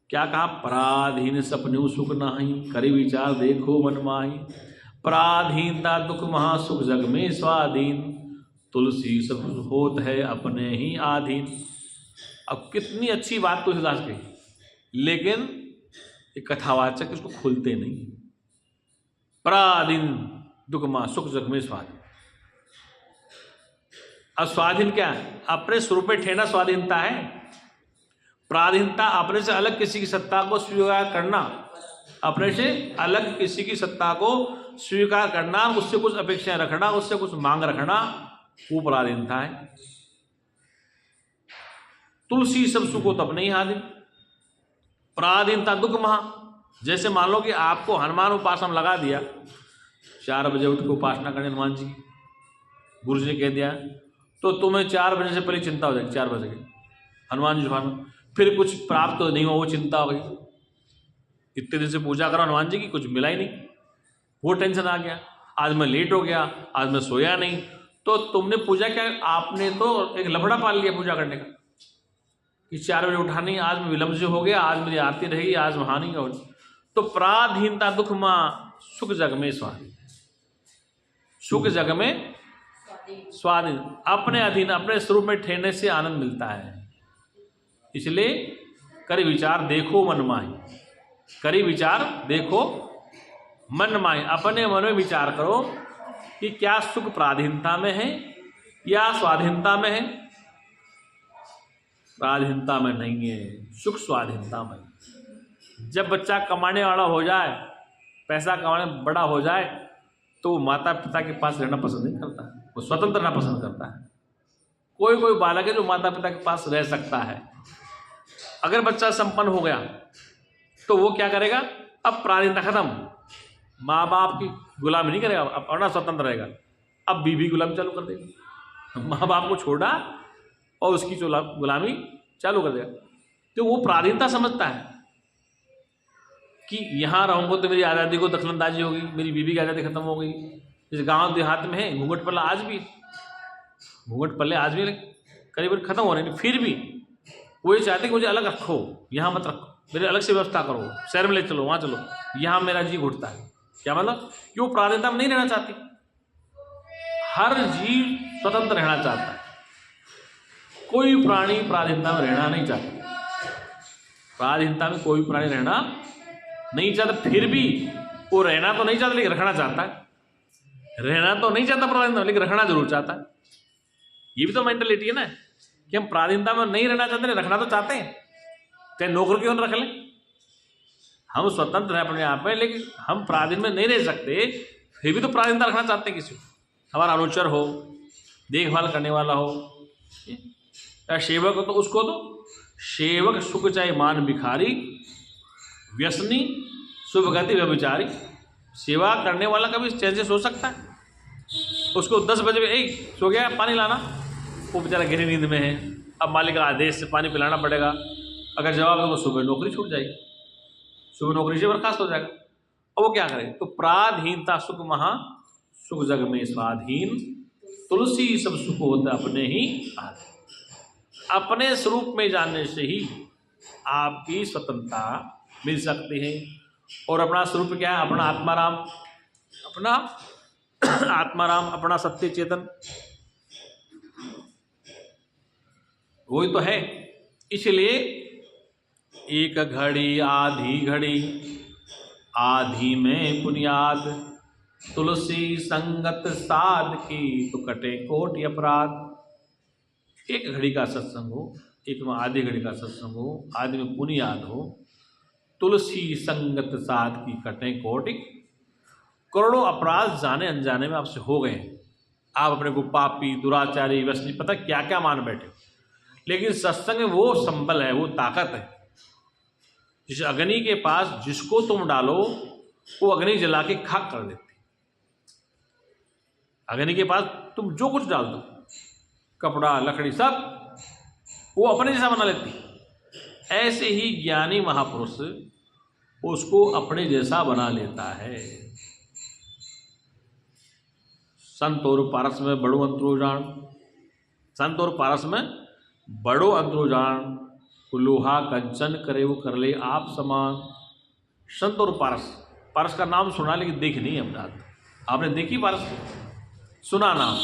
क्या कहा, पराधीन सपन्यु सुख नाही, करी विचार देखो मन माही, पराधीनता दुख महासुख जग में स्वाधीन, तुलसी सब होत है अपने ही आधीन। अब कितनी अच्छी बात तुलसीदास की, लेकिन ये कथावाचक इसको खोलते नहीं। पराधीन दुख महा सुख जग में स्वाधीन। अब स्वाधीन क्या है? अपने स्वरूप में ठहरना स्वाधीनता है। पराधीनता अपने से अलग किसी की सत्ता को स्वीकार करना, अपने से अलग किसी की सत्ता को स्वीकार करना, उससे कुछ अपेक्षाएं रखना, उससे कुछ मांग रखना, वो पराधीनता है। तुलसी सब सुख हो तब नहीं हादिन। पराधीनता दुख महा, जैसे मान लो कि आपको हनुमान उपासना लगा दिया, 4 बजे उठ के उपासना करने हनुमान जी की, गुरु जी ने कह दिया, तो तुम्हें 4 बजे से पहले चिंता हो जाएगी, 4 बजे की हनुमान जी सुहाना, फिर कुछ प्राप्त तो नहीं हुआ, वो चिंता हो गई। इतने दिन से पूजा करो हनुमान जी की, कुछ मिला ही नहीं, वो टेंशन आ गया, आज मैं लेट हो गया, आज मैं सोया नहीं। तो तुमने पूजा क्या, आपने तो एक लफड़ा पाल लिया पूजा करने का, कि 4 बजे उठा नहीं, आज मैं विलंब से हो गया, आज मेरी आरती रही, आज वहां नहीं हो। तो पराधीनता दुख मां सुख जग में स्वाधीन, सुख जग में स्वाधीन, अपने अधीन, अपने स्वरूप में ठहरने से आनंद मिलता है। इसलिए करी विचार देखो मन माही, करी विचार देखो मन माही, अपने मन में विचार करो कि क्या सुख पराधीनता में है या स्वाधीनता में है। पराधीनता में नहीं है, सुख स्वाधीनता में। जब बच्चा कमाने वाला हो जाए, पैसा कमाने बड़ा हो जाए, तो वो माता पिता के पास रहना पसंद नहीं करता, वो स्वतंत्र रहना पसंद करता है। कोई कोई बालक है जो माता पिता के पास रह सकता है। अगर बच्चा संपन्न हो गया तो वो क्या करेगा, अब पराधीनता खत्म, माँ बाप की गुलामी नहीं करेगा, अब अपना स्वतंत्र रहेगा। अब बीवी गुलामी चालू कर देगा, माँ बाप को छोड़ा और उसकी गुलामी चालू कर देगा। तो वो पराधीनता समझता है कि यहाँ रहूँगा तो मेरी आज़ादी को दखलंदाजी होगी, मेरी बीवी की आज़ादी खत्म हो गई। इस गांव देहात में है घूंघट पल्ला, आज भी घूंघट पल्ले आज भी करीब खत्म हो रहे हैं, फिर भी वो ये चाहते कि मुझे अलग रखो, यहाँ मत रखो, मेरे अलग से व्यवस्था करो, शहर में ले चलो, वहाँ चलो, यहाँ मेरा जी घुटता है। क्या मतलब कि वो पराधीनता में नहीं रहना चाहती। हर जीव स्वतंत्र रहना चाहता है, कोई प्राणी पराधीनता में रहना नहीं चाहता। पराधीनता में कोई प्राणी रहना नहीं चाहता, फिर भी वो रहना तो नहीं चाहता लेकिन रखना चाहता है। रहना तो नहीं चाहता पराधीनता, लेकिन रखना जरूर चाहता है। ये भी तो मेंटलिटी है ना, कि हम पराधीनता में नहीं रहना चाहते, रखना तो चाहते हैं। चाहे नौकर क्यों न रख लें, हम स्वतंत्र हैं अपने आप में, लेकिन हम पराधीन में नहीं रह सकते, फिर भी तो पराधीनता रखना चाहते हैं। किसी को हमारा अनुचर हो, देखभाल करने वाला हो, या सेवक हो, तो उसको तो सेवक सुख चाहे मान भिखारी, व्यसनी शुभ गति व्यभिचारी। सेवा करने वाला कभी चैन से सो सकता है? उसको 10 बजे में सो गया, पानी लाना, वो बेचारा गहरी नींद में है, अब मालिक का आदेश से पानी पिलाना पड़ेगा। अगर जवाब दो तो सुबह नौकरी छूट जाएगी, सुबह नौकरी से बर्खास्त हो जाएगा। अब वो क्या करे? तो पराधीनता सुख महा सुख जग में स्वाधीन, तुलसी सब सुख होता अपने ही आधीन। अपने स्वरूप में जानने से ही आपकी स्वतंत्रता मिल सकती है। और अपना स्वरूप क्या है? अपना आत्माराम, अपना आत्माराम, अपना सत्य चेतन, वही तो है। इसलिए एक घड़ी आधी घड़ी आधि में पुनियाद, तुलसी संगत साध की, तो कटे कोटि अपराध। एक घड़ी का सत्संग हो, एक में आधी घड़ी का सत्संग हो, आधि में पुनियाद हो, तुलसी संगत साध की, कटे कोटि। करोड़ों अपराध जाने अनजाने में आपसे हो गए हैं, आप अपने को पापी, दुराचारी, व्यसनी, पता क्या क्या मान बैठे, लेकिन सत्संग में वो संबल है, वो ताकत है, जिस अग्नि के पास जिसको तुम डालो वो अग्नि जला के खाक कर देती। अग्नि के पास तुम जो कुछ डाल दो, कपड़ा, लकड़ी, सब, वो अपने जैसा बना लेती। ऐसे ही ज्ञानी महापुरुष उसको अपने जैसा बना लेता है। संत और पारस में बड़ो अंतरो जान, संत और पारस में बड़ो अंतरो जान, लोहा कंचन करे वो कर ले आप समान। संत और पारस, पारस का नाम सुना लेकिन देख नहीं है अपना। आपने देखी पारस? सुना नाम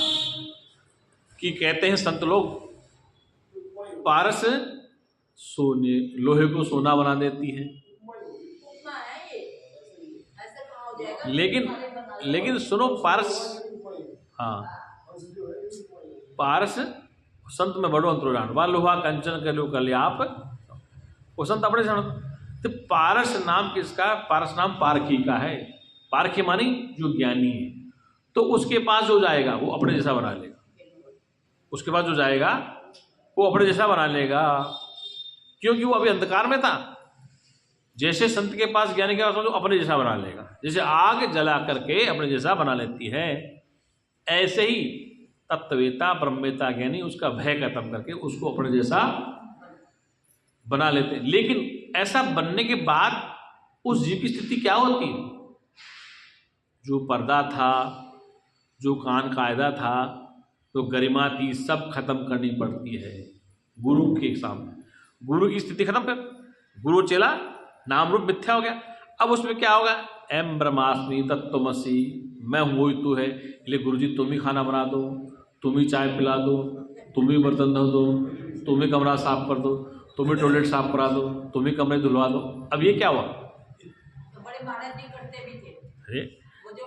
कि कहते हैं संत लोग पारस सोने, लोहे को सोना बना देती है। लेकिन सुनो, पारस, हाँ, पारस संत में बड़ो अंतरोजान, वह लोहा कंचन कर लो कर लिया आप, वो संत अपने जान। तो पारस नाम किसका? पारस नाम पारखी का है। पारखी मानी जो ज्ञानी है, तो उसके पास जो जाएगा वो अपने जैसा बना लेगा। उसके पास जो जाएगा वो अपने जैसा बना लेगा, क्योंकि वो अभी अंधकार में था। जैसे संत के पास ज्ञानी के पास जो अपने जैसा बना लेगा, जैसे आग जला करके अपने जैसा बना लेती है, ऐसे ही तत्ववेता ब्रह्मवेता ज्ञानी उसका भय खत्म करके उसको अपने जैसा बना लेते हैं। लेकिन ऐसा बनने के बाद उस जीव की स्थिति क्या होती है? जो पर्दा था, जो कान कायदा था, तो गरिमा थी, सब खत्म करनी पड़ती है गुरु के सामने। गुरु की स्थिति खत्म कर, गुरु चेला नाम रूप मिथ्या हो गया। अब उसमें क्या होगा? एम ब्रह्मास्मि तत्त्वमसि, मैं हूँ वही तू है। इसलिए गुरु जी तुम ही खाना बना दो, तुम ही चाय पिला दो, तुम ही बर्तन धो दो, तुम ही कमरा साफ कर दो, तुम ही टॉयलेट साफ करा दो, तुम ही कमरे धुलवा दो। अब ये क्या हुआ? तो बड़े महाराज जी करते भी थे। अरे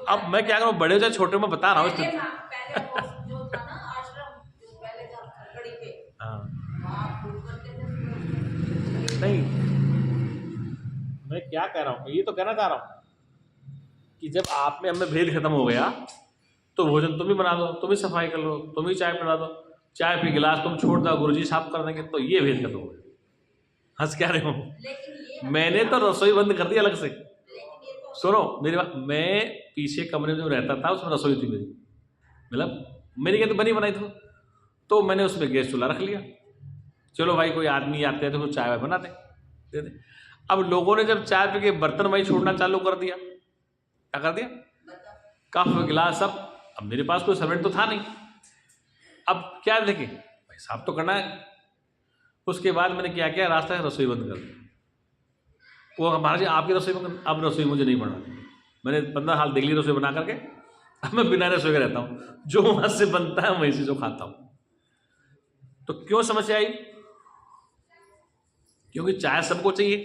अब मैं क्या करूँ, बड़े हो चाहे छोटे, में बता रहा हूँ। पहले जो था ना आश्रम, जो पहले था खड़गड़ी पे, हाँ, वहाँ खूब करते थे। नहीं, मैं क्या कह रहा हूँ, ये तो कहना चाह रहा हूँ कि जब आप में हमें भेद खत्म हो गया, तो भोजन तुम ही बना दो, तुम ही सफाई कर लो, तुम ही चाय पिला दो, चाय पे गिलास तुम छोड़ दो, गुरुजी साफ कर देंगे, तो ये भेद खत्म हो गया। हंस क्या रहे हो? मैंने तो रसोई बंद कर दी अलग से। सुनो मेरी बात, मैं पीछे कमरे में जो रहता था उसमें रसोई थी मेरी, मतलब मेरी क्या तो बनी बनाई थी, तो मैंने उसमें गैस चूल्हा रख लिया। चलो भाई कोई आदमी आते हैं तो वो चाय बना दे दे। अब लोगों ने जब चाय पी के बर्तन वहीं छोड़ना चालू कर दिया, क्या कर दिया? कप गिलास सब। अब मेरे पास कोई सर्वेंट तो था नहीं, अब क्या देखे भाई, साफ तो करना है। उसके बाद मैंने क्या किया, रास्ता है रसोई बंद कर दी। वो महाराज जी आपकी रसोई बंद, अब रसोई मुझे नहीं बनानी। मैंने 15 साल देख ली रसोई बना करके, अब मैं बिना रसोई के रहता हूँ, जो वहाँ से बनता है वहीं से जो खाता हूँ। तो क्यों समस्या आई? क्योंकि चाय सबको चाहिए,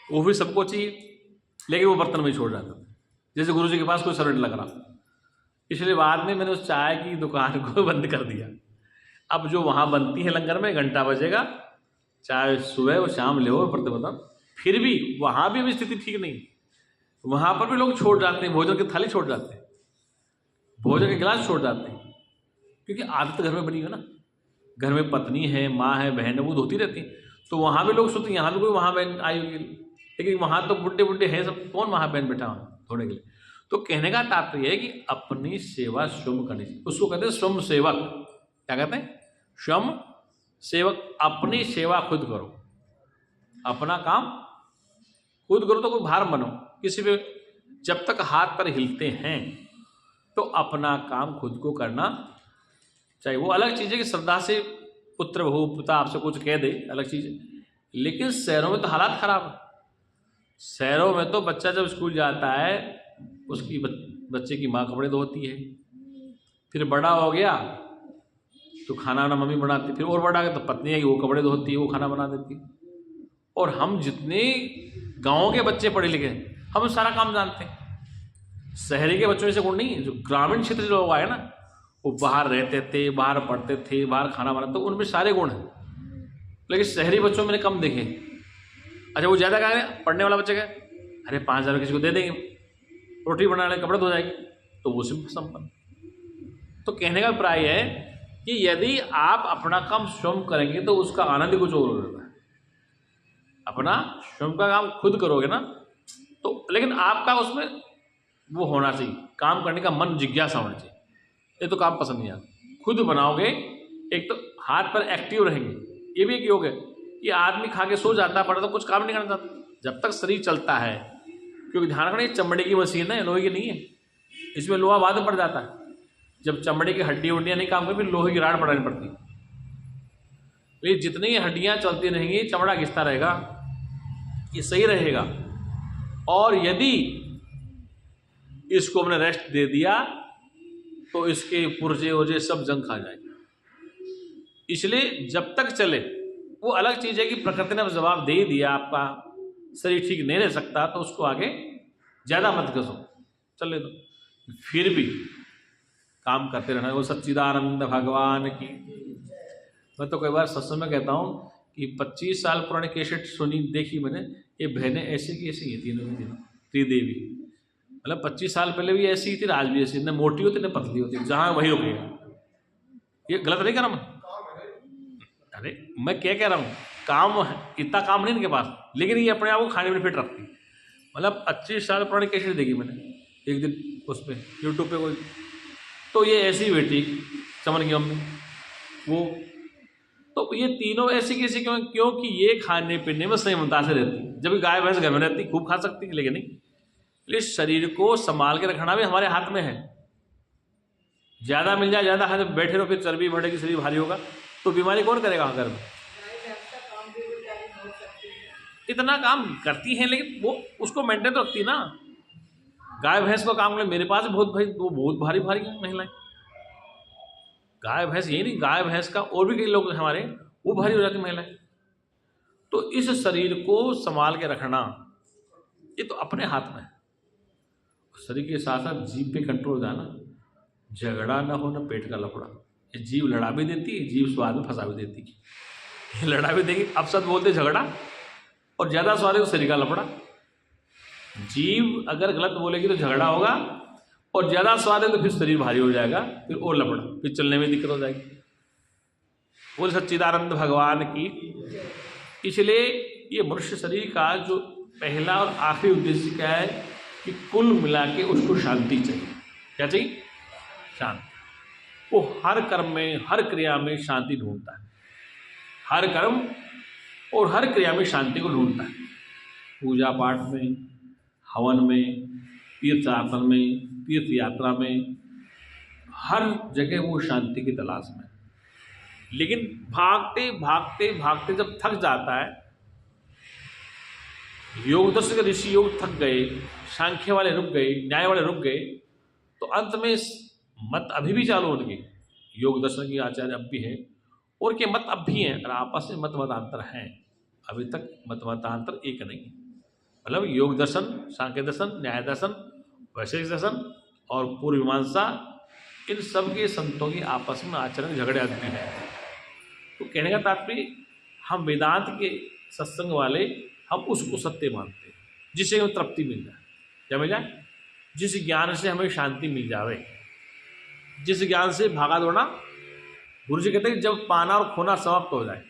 वो भी सबको चाहिए, लेकिन वो बर्तन में छोड़ जाता था, जैसे गुरु जी के पास कोई सर्वेंट लग रहा। इसलिए बाद में मैंने उस चाय की दुकान को बंद कर दिया। अब जो वहाँ बनती है लंगर में, घंटा बजेगा, चाहे सुबह और शाम ले और पड़ते बता। फिर भी वहाँ भी स्थिति ठीक नहीं, वहाँ पर भी लोग छोड़ जाते हैं, भोजन की थाली छोड़ जाते हैं, भोजन के गिलास छोड़ जाते हैं, क्योंकि आदत घर में बनी है ना। घर में पत्नी है, माँ है, बहन है, वो धोती रहती है, तो वहाँ भी लोग सोचते हैं यहाँ भी कोई वहाँ बहन आई होगी, लेकिन वहाँ तो बुढ़े बुढ़े हैं सब, कौन वहाँ बहन बैठा हो धोने के लिए। तो कहने का तात्पर्य है कि अपनी सेवा स्वयं करनी चाहिए, उसको कहते हैं स्वयं सेवक। क्या कहते हैं? स्वयं सेवक। अपनी सेवा खुद करो, अपना काम खुद करो, तो कोई भार बनो किसी पे। जब तक हाथ पर हिलते हैं तो अपना काम खुद को करना चाहिए। वो अलग चीज़ है कि श्रद्धा से पुत्र बहू पिता आपसे कुछ कह दे, अलग चीज़ है, लेकिन शहरों में तो हालात खराब है। शहरों में तो बच्चा जब स्कूल जाता है, उसकी बच्चे की माँ कपड़े धोती है, फिर बड़ा हो गया तो खाना वाना मम्मी बनाती, फिर और बड़ा गया तो पत्नी है कि वो कपड़े धोती है, वो खाना बना देती। और हम जितने गाँव के बच्चे पढ़े लिखे, हम सारा काम जानते हैं। शहरी के बच्चों में से गुण नहीं है। जो ग्रामीण क्षेत्र के लोग आए ना, वो बाहर रहते थे, बाहर पढ़ते थे, बाहर खाना बनाते, तो उनमें सारे गुण हैं। लेकिन शहरी बच्चों में मैंने कम देखे। अच्छा, वो ज़्यादा कहा पढ़ने वाला बच्चा क्या, अरे 5,000 किसी को दे देंगे, रोटी बना ले, कपड़े धो जाएगी, तो वो संपन्न। तो कहने का अभिप्राय है कि यदि आप अपना काम स्वयं करेंगे तो उसका आनंद ही कुछ और होगा। अपना स्वयं का काम खुद करोगे ना, तो लेकिन आपका उसमें वो होना चाहिए, काम करने का मन, जिज्ञासा होना चाहिए। ये तो काम पसंद नहीं आता, खुद बनाओगे, एक तो हाथ पर एक्टिव रहेंगे। ये भी एक योग है। ये आदमी खा के सो जाता है, तो कुछ काम नहीं करना चाहता जब तक शरीर चलता है, क्योंकि ध्यान रखना, ये चमड़े की मशीन है, लोहे की नहीं है। इसमें लोहा बाद में पड़ जाता है। जब चमड़े की हड्डी उड्डियाँ नहीं काम करती, फिर लोहे की राड पड़ानी पड़ती। लेकिन जितनी हड्डियाँ चलती रहेंगी, चमड़ा घिसता रहेगा, ये सही रहेगा। और यदि इसको हमने रेस्ट दे दिया तो इसके पुर्जे उर्जे सब जंग खा जाएंगे। इसलिए जब तक चले, वो अलग चीज़ है कि प्रकृति ने जवाब दे ही दिया, आपका शरीर ठीक नहीं रह सकता, तो उसको आगे ज़्यादा मत घसो, चले दो, फिर भी काम करते रहना। वो सच्चिदानंद भगवान की। मैं तो कई बार सत्संग में कहता हूँ कि 25 साल पुरानी कैसेट सुनी, देखी मैंने, ये बहनें ऐसी की ऐसी ही तीनों की तीनों, त्रिदेवी। मतलब 25 साल पहले भी ऐसी ही थी, आज भी ऐसी, न मोटी होती न पतली होती, जहाँ वही हो गई। ये गलत नहीं कह रहा मैं, अरे मैं क्या कह रहा हूँ, काम इतना काम नहीं इनके पास, लेकिन ये अपने आप को खाने में फिट रखती। मतलब 25 साल पुरानी कैसेट देखी मैंने एक दिन उस पर यूट्यूब पे कोई, तो ये ऐसी बेटी चमन की मम्मी, वो तो ये तीनों ऐसी कैसी क्यों, क्योंकि ये खाने पीने में संयमता से रहती। जब गाय भैंस घर में रहती, खूब खा सकती है, लेकिन नहीं। इस शरीर को संभाल के रखना भी हमारे हाथ में है। ज़्यादा मिल जाए, ज़्यादा हाथ में बैठे रहो, फिर चर्बी बढ़ेगी, शरीर भारी होगा, तो बीमारी कौन करेगा घर में। इतना काम करती हैं, लेकिन वो उसको मेंटेन तो रखती ना। गाय भैंस को काम कर, मेरे पास बहुत भाई, वो बहुत भारी भारी हैं महिलाएं। गाय भैंस ये नहीं, गाय भैंस का और भी कई लोग हमारे, वो भारी हो जाती महिलाएं। तो इस शरीर को संभाल के रखना, ये तो अपने हाथ में है। शरीर के साथ साथ जीभ पे कंट्रोल जाना, झगड़ा ना हो, ना पेट का लफड़ा। ये जीभ लड़ा भी देती है, जीभ स्वाद में फंसा भी देती है। ये लड़ा भी देगी, अब सब बोलते झगड़ा, और ज़्यादा स्वाद है तो शरीर का लफड़ा। जीभ अगर गलत बोलेगी तो झगड़ा होगा, और ज़्यादा स्वाद है तो फिर शरीर भारी हो जाएगा, फिर और लपड़ा, फिर चलने में दिक्कत हो जाएगी। बोल सच्चिदानंद भगवान की। इसलिए ये मनुष्य शरीर का जो पहला और आखिरी उद्देश्य क्या है कि कुल मिला के उसको शांति चाहिए। क्या चाहिए? शांति। वो हर कर्म में, हर क्रिया में शांति ढूंढता है। हर कर्म और हर क्रिया में शांति को ढूंढता है। पूजा पाठ में, हवन में, तीर्थयात्रा में, तीर्थ यात्रा में, हर जगह वो शांति की तलाश में। लेकिन भागते भागते भागते जब थक जाता है, योग दर्शन के ऋषि योग थक गए, सांख्य वाले रुक गए, न्याय वाले रुक गए, तो अंत में मत अभी भी चालू उनके, योग दर्शन की आचार्य अब भी है, और के मत अब भी हैं, और आपस में मत मतांतर हैं। अभी तक मत मतांतर एक नहीं। मतलब योग दर्शन, सांख्य दर्शन, न्याय दर्शन, वैशेषिक दर्शन और पूर्व मीमांसा, इन सब के संतों की आपस में आचरण झगड़े आदि हैं। तो कहने का तात्पर्य, हम वेदांत के सत्संग वाले, हम उसको सत्य मानते हैं, जिससे हमें तृप्ति मिल जाए। क्या मिल जाए? जिस ज्ञान से हमें शांति मिल जावे, जिस ज्ञान से भागा दौड़ना, गुरु जी कहते हैं जब पाना और खोना समाप्त हो जाए,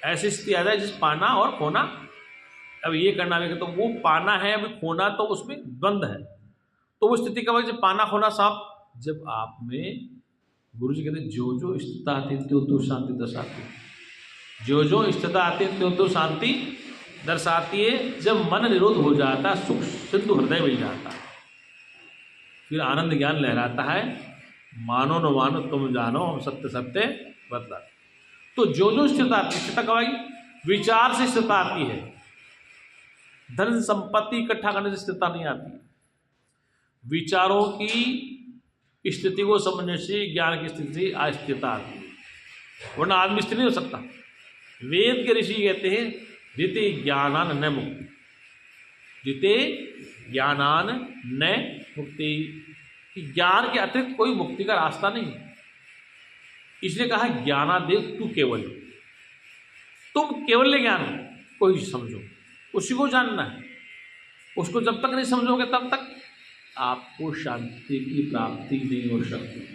ऐसी स्थिति आ जाए जिस पाना और खोना, अब ये करना है तो वो पाना है, अभी खोना तो उसमें द्वंद है। तो वो स्थिति कब है जब पाना खोना समाप्त, जब आप में, गुरु जी कहते हैं जो जो स्थिति आती है त्यों त्यों शांति दर्शाती है। जो जो स्थिति आती है त्यों त्यों शांति दर्शाती है। जब मन निरोध हो जाता है, सुख सिंधु हृदय मिल जाता है, फिर आनंद ज्ञान लहराता है। मानो न मानो तुम जानो, हम सत्य सत्य बतला। तो जो जो स्थिति आती है, स्थिति कब आएगी? विचार से स्थिति आती है। धन संपत्ति इकट्ठा करने से स्थिरता नहीं आती। विचारों की स्थिति को समझने से, ज्ञान की स्थिति से अस्थिरता आती है, वरना आदमी स्थिर नहीं हो सकता। वेद के ऋषि कहते हैं रीति ज्ञानान न मुक्ति। जिते ज्ञानान न मुक्ति, कि ज्ञान के अतिरिक्त कोई मुक्ति का रास्ता नहीं। इसलिए कहा ज्ञानादेव तू केवल, तुम केवल ज्ञान को ही समझो, उसी को जानना है। उसको जब तक नहीं समझोगे तब तक आपको शांति की प्राप्ति नहीं हो सकती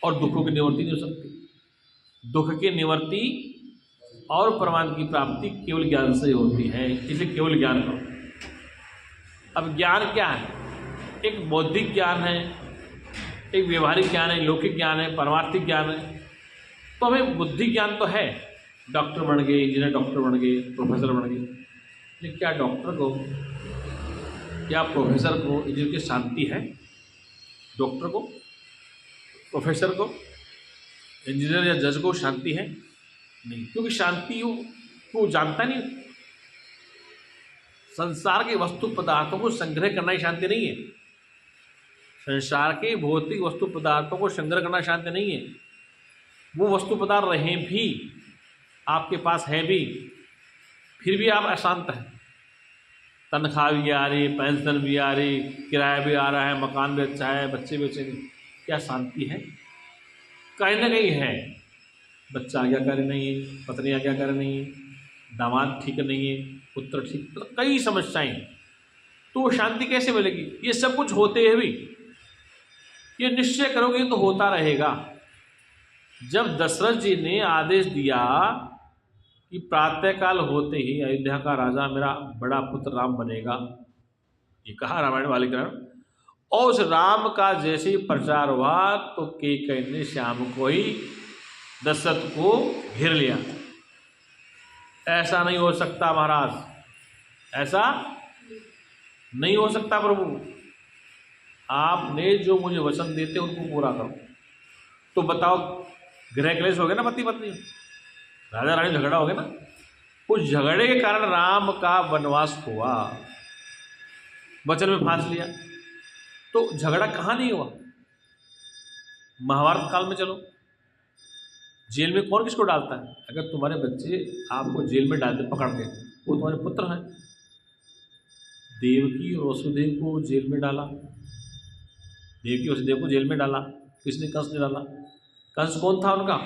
और दुखों की निवृत्ति नहीं हो सकती। दुख की निवृत्ति और परमात्मा की प्राप्ति केवल ज्ञान से होती है। इसलिए केवल ज्ञान करो। अब ज्ञान क्या है? एक बौद्धिक ज्ञान है, एक व्यवहारिक ज्ञान है, लौकिक ज्ञान है, परमार्थिक ज्ञान है। तो हमें बुद्धि ज्ञान तो है, डॉक्टर बन गए, इंजीनियर डॉक्टर बन गए, प्रोफेसर बन गए, लेकिन क्या डॉक्टर को, क्या प्रोफेसर को, इंजीनियर की शांति है? डॉक्टर को, प्रोफेसर को, इंजीनियर या जज को शांति है? नहीं, क्योंकि शांति वो जानता नहीं। संसार के वस्तु पदार्थों को संग्रह करना ही शांति नहीं है। संसार के भौतिक वस्तु पदार्थों को संग्रह करना शांति नहीं है। वो वस्तु पदार्थ रहे भी, आपके पास है भी, फिर भी आप अशांत हैं। तनख्वाह भी आ रही, पेंशन भी आ रही, किराया भी आ रहा है, मकान भी अच्छा है, बच्चे भी अच्छे, क्या शांति है? कहीं ना कहीं है। बच्चा आज्ञाकारी नहीं है, पत्नी आज्ञाकारी नहीं है, दामाद ठीक नहीं है, पुत्र ठीक, तो कई समस्याएं। तो शांति कैसे मिलेगी? ये सब कुछ होते हैं भी, ये निश्चय करोगे तो होता रहेगा। जब दशरथ जी ने आदेश दिया कि प्रातःकाल होते ही अयोध्या का राजा मेरा बड़ा पुत्र राम बनेगा, ये कहा रामायण वालिकरण, और उस राम का जैसे ही प्रचार हुआ तो कैकेयी ने श्याम को ही दशरथ को घेर लिया। ऐसा नहीं हो सकता महाराज, ऐसा नहीं हो सकता प्रभु, आपने जो मुझे वचन देते उनको पूरा करो। तो बताओ, गृह क्लेश हो गया ना, पति पत्नी, राजा रानी झगड़ा हो गया ना, उस झगड़े के कारण राम का वनवास हुआ, वचन में फांस लिया। तो झगड़ा कहाँ नहीं हुआ? महाभारत काल में चलो, जेल में कौन किसको डालता है? अगर तुम्हारे बच्चे आपको जेल में डालते पकड़ के, वो तुम्हारे पुत्र हैं। देवकी और वसुदेव को जेल में डाला, देवकी वसुदेव को जेल में डाला, किसने? कंस ने डाला। कंस कौन था उनका?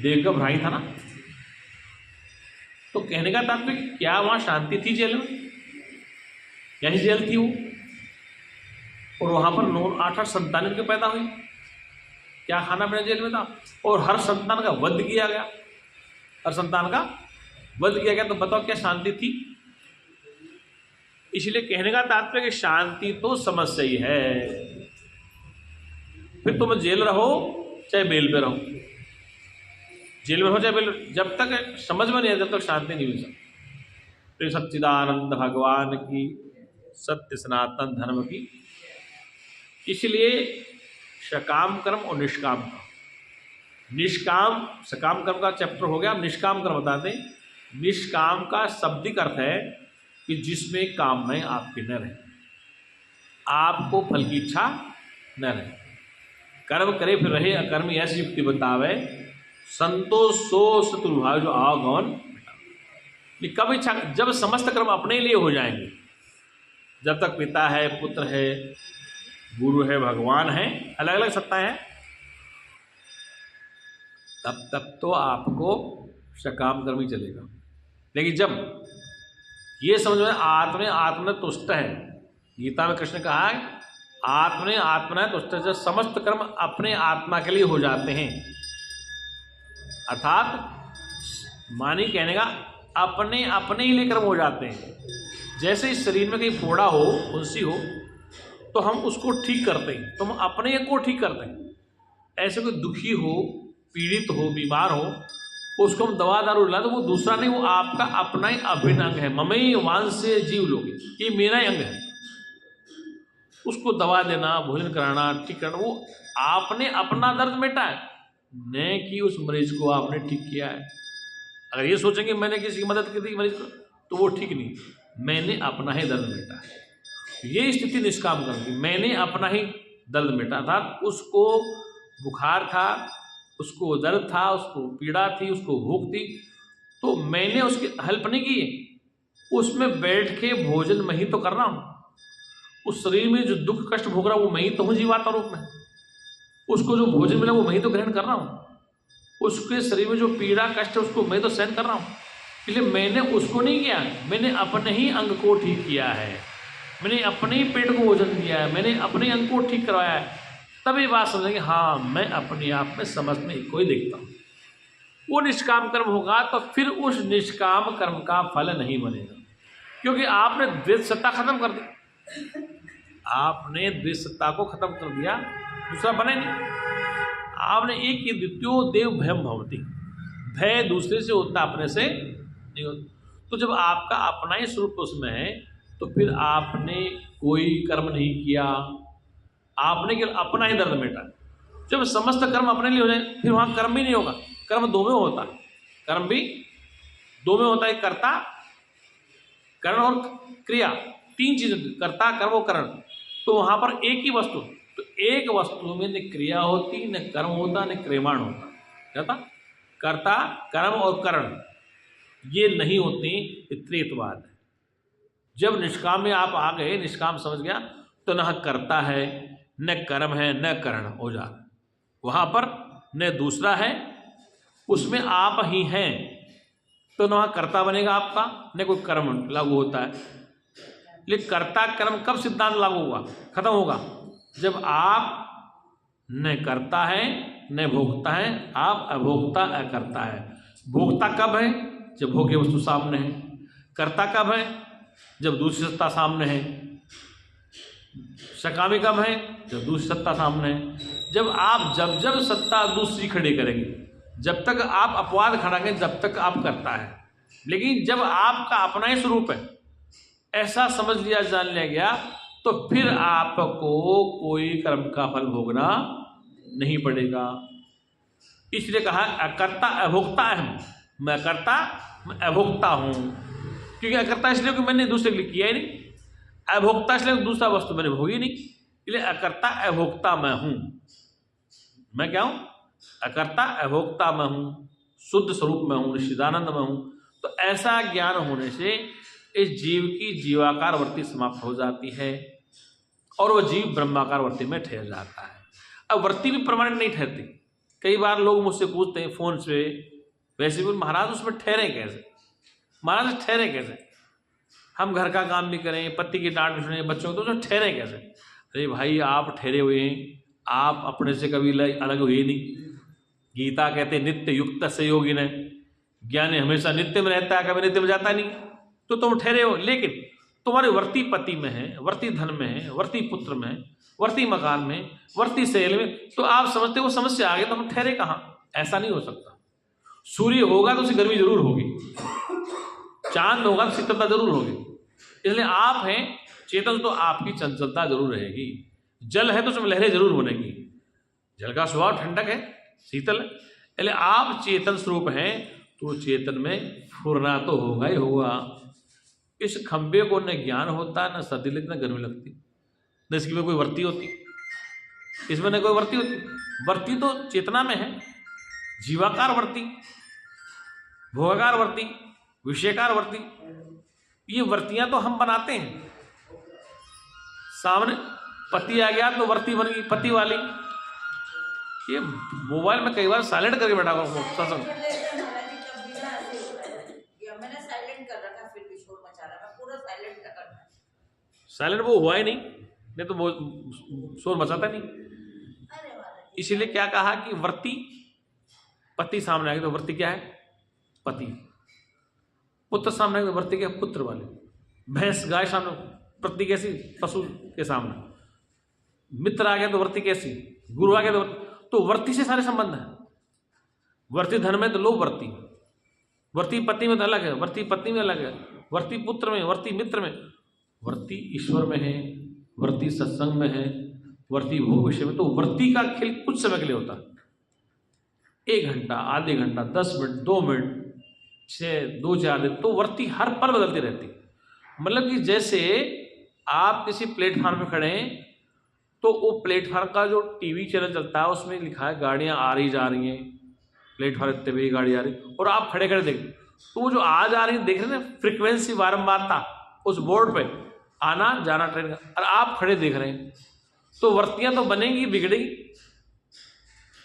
देव का भाई था ना। तो कहने का तात्पर्य क्या वहां शांति थी जेल में? यही जेल थी वो, और वहां पर 9-8 संतान के पैदा हुई। क्या खाना पीना जेल में था, और हर संतान का वध किया गया, हर संतान का वध किया गया। तो बताओ क्या शांति थी? इसलिए कहने का तात्पर्य कि शांति तो समस्या ही है। फिर तुम जेल रहो चाहे बेल पे रहो, जेल में हो चाहे बेल, जब तक समझ में नहीं आए तब तक शांति नहीं मिल सकती। तो सच्चिदानंद भगवान की, सत्य सनातन धर्म की। इसलिए सकाम कर्म और निष्काम कर्म, निष्काम सकाम कर्म का चैप्टर हो गया। अब निष्काम कर्म बताते हैं। निष्काम का शाब्दिक अर्थ है कि जिसमें कामनाएं आपकी न रहे, आपको फल की इच्छा न रहे, कर्म करे फिर रहे अकर्मी, ऐसी युक्ति बतावे, संतोष सो शत्रुभाव जो आवगमन। कब इच्छा? जब समस्त कर्म अपने लिए हो जाएंगे, जब तक पिता है, पुत्र है, गुरु है, भगवान है, अलग अलग सत्ता है, तब तक तो आपको सकाम कर्म ही चलेगा। लेकिन जब ये समझ में आत्मे आत्मने तुष्ट है, गीता में कृष्ण कहा है आत्मने आत्मने तुष्ट है, जब समस्त कर्म अपने आत्मा के लिए हो जाते हैं, अर्थात मानी कहने का अपने अपने ही लिए कर्म हो जाते हैं। जैसे इस शरीर में कहीं फोड़ा हो, फुंसी हो, तो हम उसको ठीक करते हैं, तो हम अपने को ठीक करते हैं। ऐसे कोई दुखी हो, पीड़ित हो, बीमार हो, उसको हम दवा दारू दिला, तो वो दूसरा नहीं, वो आपका अपना ही अभिन्न अंग है। ममई वांस से जीव लोगे, ये मेरा ही अंग है। उसको दवा देना, भोजन कराना, ठीक करना, वो आपने अपना दर्द मिटा है, न कि उस मरीज को आपने ठीक किया है। अगर ये सोचेंगे मैंने किसी की मदद की थी मरीज को, तो वो ठीक नहीं, मैंने अपना ही दर्द मिटा है। ये स्थिति निष्काम कर्म की, मैंने अपना ही दर्द मिटा, अर्थात उसको बुखार था, उसको दर्द था, उसको पीड़ा थी, उसको भूख थी, तो मैंने उसकी हेल्प नहीं की, उसमें बैठ के भोजन मैं ही तो कर रहा हूँ। उस शरीर में जो दुख कष्ट भोग रहा हूँ वो मैं ही तो हूँ जीवात्मा रूप में। उसको जो भोजन मिला वो मैं ही तो ग्रहण कर रहा हूँ। उसके शरीर में जो पीड़ा कष्ट है उसको मैं तो सहन कर रहा हूँ। इसलिए मैंने उसको नहीं किया, मैंने अपने ही अंग को ठीक किया है, मैंने अपने ही पेट को भोजन दिया है, मैंने अपने अंग को ठीक करवाया है। तभी बात समझेंगे हाँ मैं अपने आप में समस्त में एक को ही देखता हूँ। वो निष्काम कर्म होगा तो फिर उस निष्काम कर्म का फल नहीं बनेगा, क्योंकि आपने द्वैत सत्ता खत्म कर दी। आपने द्वैत सत्ता को खत्म कर दिया, दूसरा बने नहीं। आपने एक ही द्वितीयो देव भयम भवती, भय दूसरे से होता अपने से नहीं होता। तो जब आपका अपना ही स्वरूप उसमें है तो फिर आपने कोई कर्म नहीं किया, आपने केवल अपना ही दर्द मेटा। जब समस्त कर्म अपने लिए हो जाए फिर वहाँ कर्म भी नहीं होगा। कर्म दो में होता है, कर्म भी दो में होता है, कर्ता करण और क्रिया, तीन चीजें, कर्ता कर्म और करण। तो वहाँ पर एक ही वस्तु, तो एक वस्तु में न क्रिया होती, न कर्म होता, न क्रियमाण होता। क्या था? कर्ता कर्म और करण ये नहीं होते, त्रित्ववाद है। जब निष्काम में आप आ गए, निष्काम समझ गया, तो न कर्ता है, न कर्म है, न करण हो जा। वहाँ पर न दूसरा है, उसमें आप ही हैं, तो न कर्ता बनेगा आपका, न कोई कर्म लागू होता है। लेकिन कर्ता कर्म कब सिद्धांत लागू होगा, खत्म होगा? जब आप न करता है न भोगता है, आप अभोक्ता अकर्ता है। भोक्ता कब है? जब भोग्य वस्तु सामने है। कर्ता कब है? जब दूसरी सत्ता सामने है। सकामी कब है? जब दूसरी सत्ता सामने है। जब जब सत्ता दूसरी खड़ी करेंगे, जब तक आप अपवाद खड़ाएंगे, जब तक आप करता है। लेकिन जब आपका अपना ही स्वरूप है, ऐसा समझ लिया, जान लिया गया, तो फिर आपको कोई कर्म का फल भोगना नहीं पड़ेगा। इसलिए कहा अकर्ता अभोक्ता अहम, मैं कर्ता मैं अभोक्ता हूँ। क्योंकि अकर्ता इसलिए कि मैंने दूसरे के लिए किया ही नहीं, अभोक्ता इसलिए दूसरा वस्तु मैंने भोगी नहीं, इसलिए अकर्ता अभोक्ता मैं हूँ। मैं क्या हूँ? अकर्ता अभोक्ता मैं हूँ, शुद्ध स्वरूप में हूँ, निश्चिदानंद में हूँ। तो ऐसा ज्ञान होने से इस जीव की जीवाकार वृत्ति समाप्त हो जाती है और वह जीव ब्रह्माकार वृत्ति में ठहर जाता है। अब वृत्ति भी परमानेंट नहीं ठहरती। कई बार लोग मुझसे पूछते हैं फोन से, वैसे भी महाराज उसमें ठहरे कैसे, महाराज ठहरे कैसे? हम घर का काम भी करें, पति की डांट भी सुने, बच्चों को, तो उसमें ठहरे कैसे? अरे भाई आप ठहरे हुए हैं, आप अपने से कभी अलग हुए नहीं। गीता कहते नित्य युक्त से योगी ने, ज्ञानी हमेशा नित्य में रहता है, कभी नित्य में जाता नहीं। तो तुम ठहरे हो, लेकिन तुम्हारी वृत्ति पति में है, वृत्ति धन में है, वृत्ति पुत्र में है, वृत्ति मकान में, वृत्ति सेल में, तो आप समझते हो समस्या आ गई, तो हम ठहरे कहाँ? ऐसा नहीं हो सकता। सूर्य होगा तो उसे गर्मी जरूर होगी, चांद होगा तो शीतलता जरूर होगी। इसलिए आप हैं चेतन, तो आपकी चंचलता जरूर रहेगी। जल है तो उसमें लहरें जरूर बनेगी। जल का स्वभाव ठंडक है, शीतल है। इसलिए आप चेतन स्वरूप हैं, तो चेतन में फुरना तो होगा ही होगा। इस खंबे को न ज्ञान होता, न सर्दी लगती, न गर्मी लगती, न इसकी में कोई वृत्ति होती, इसमें न कोई वृत्ति होती। वृत्ति तो चेतना में है, जीवाकार वृत्ति, भोगाकार वृत्ति, विषयकार वृत्ति। ये वृत्तियां तो हम बनाते हैं। सामने पति आ गया तो वृत्ति बन गई पति वाली। ये मोबाइल में कई बार साइलेंट करके बैठा हुआ सत्संग, मैंने साइलेंट कर रखा, फिर भी शोर मचा रहा, मैं पूरा साइलेंट कर रखा। साइलेंट वो हुआ ही नहीं तो वो शोर मचाता नहीं। इसीलिए क्या कहा कि वृत्ति, पति सामने आ गई तो वृत्ति क्या है? पति। पुत्र सामने आ गई तो वृत्ति क्या है? पुत्र वाले। भैंस गाय सामने, वृत्ति कैसी? पशु के सामने। मित्र आ गया तो वृत्ति कैसी? गुरु आ गया तो वृत्ति से सारे संबंध है। वृत्ति धन में तो लोभ वृत्ति, वृत्ति पति में तो अलग है, वृत्ति पत्नी में अलग है, वृत्ति पुत्र में, वृत्ति मित्र में, वृत्ति ईश्वर में है, वृत्ति सत्संग में है, वृत्ति भोग विषय में। तो वृत्ति का खेल कुछ समय के लिए होता है, 1 घंटा, आधे घंटा, 10 मिनट, 2 मिनट, 2-4 दिन। तो वृत्ति हर पल बदलती रहती। मतलब कि जैसे आप किसी प्लेटफार्म में खड़े हैं तो वो प्लेटफार्म का जो टीवी चैनल चलता है उसमें लिखा है गाड़ियां आ रही जा रही हैं, प्लेटफार्म इतने बड़ी गाड़ी आ रही, और आप खड़े खड़े देख, तो वो जो आज आ रही देख रहे हैं ना फ्रीक्वेंसी, बारंबारता, उस बोर्ड पे आना जाना ट्रेन का, और आप खड़े देख रहे हैं, तो वर्तियां तो बनेंगी, बिगड़ेगी।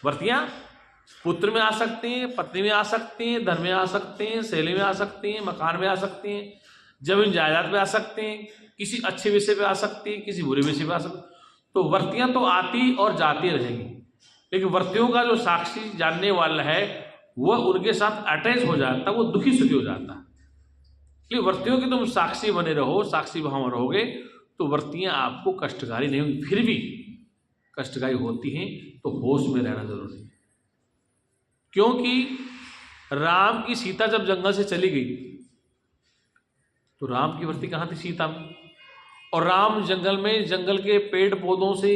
वर्तियां पुत्र में आ सकती हैं, पत्नी में आ सकती हैं, धन में आ सकती हैं, सहेली में आ सकती हैं, मकान में आ सकती हैं, जमीन जायदाद पे आ सकती हैं, किसी अच्छे विषय पे आ सकती हैं, किसी बुरे विषय पे आ सकती। तो वर्तियां तो आती और जाती रहेंगी, लेकिन वर्तियों का जो साक्षी जानने वाला है वह उनके साथ अटैच हो जाता है, वो दुखी सुखी हो जाता है। इसलिए वर्तियों की तुम साक्षी बने रहो, साक्षी भाव में रहोगे तो वर्तियां आपको कष्टकारी नहीं होंगी। फिर भी कष्टकारी होती हैं तो होश में रहना जरूरी है, क्योंकि राम की सीता जब जंगल से चली गई तो राम की वर्ती कहाँ थी? सीता में। और राम जंगल में, जंगल के पेड़ पौधों से,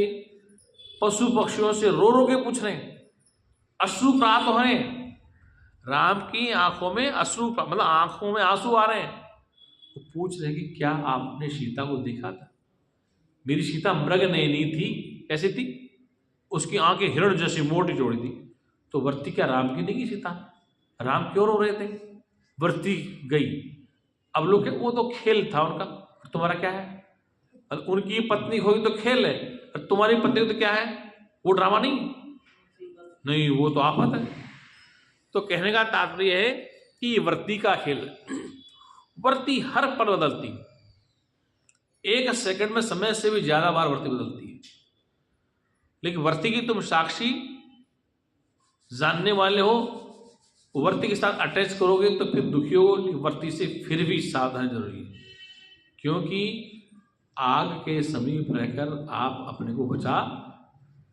पशु पक्षियों से रो रो के पूछ रहे हैं, अश्रु प्राप्त हो रहे हैं, राम की आंखों में अश्रु, मतलब आंखों में आंसू आ रहे हैं। वो पूछ रहे कि क्या आपने सीता को देखा था? मेरी सीता मृग नयनी थी। कैसी थी? उसकी आंखें हिरण जैसी मोटी चौड़ी थी। तो वर्ती क्या राम की नहीं की सीता? राम क्यों रो रहे थे? वर्ती गई। अब लोग, वो तो खेल था उनका, तुम्हारा क्या है? उनकी पत्नी खोई तो खेल है, तुम्हारी पत्नी तो क्या है? वो ड्रामा नहीं, वो तो आफत है। तो कहने का तात्पर्य है कि ये वर्ती का खेल है। वर्ती हर पल बदलती, 1 सेकंड में समय से भी ज्यादा बार वर्ती बदलती है। लेकिन वर्ती की तुम साक्षी जानने वाले हो, वर्ती के साथ अटैच करोगे तो फिर दुखी हो। वर्ती से फिर भी सावधानी जरूरी है, क्योंकि आग के समीप रहकर आप अपने को बचा,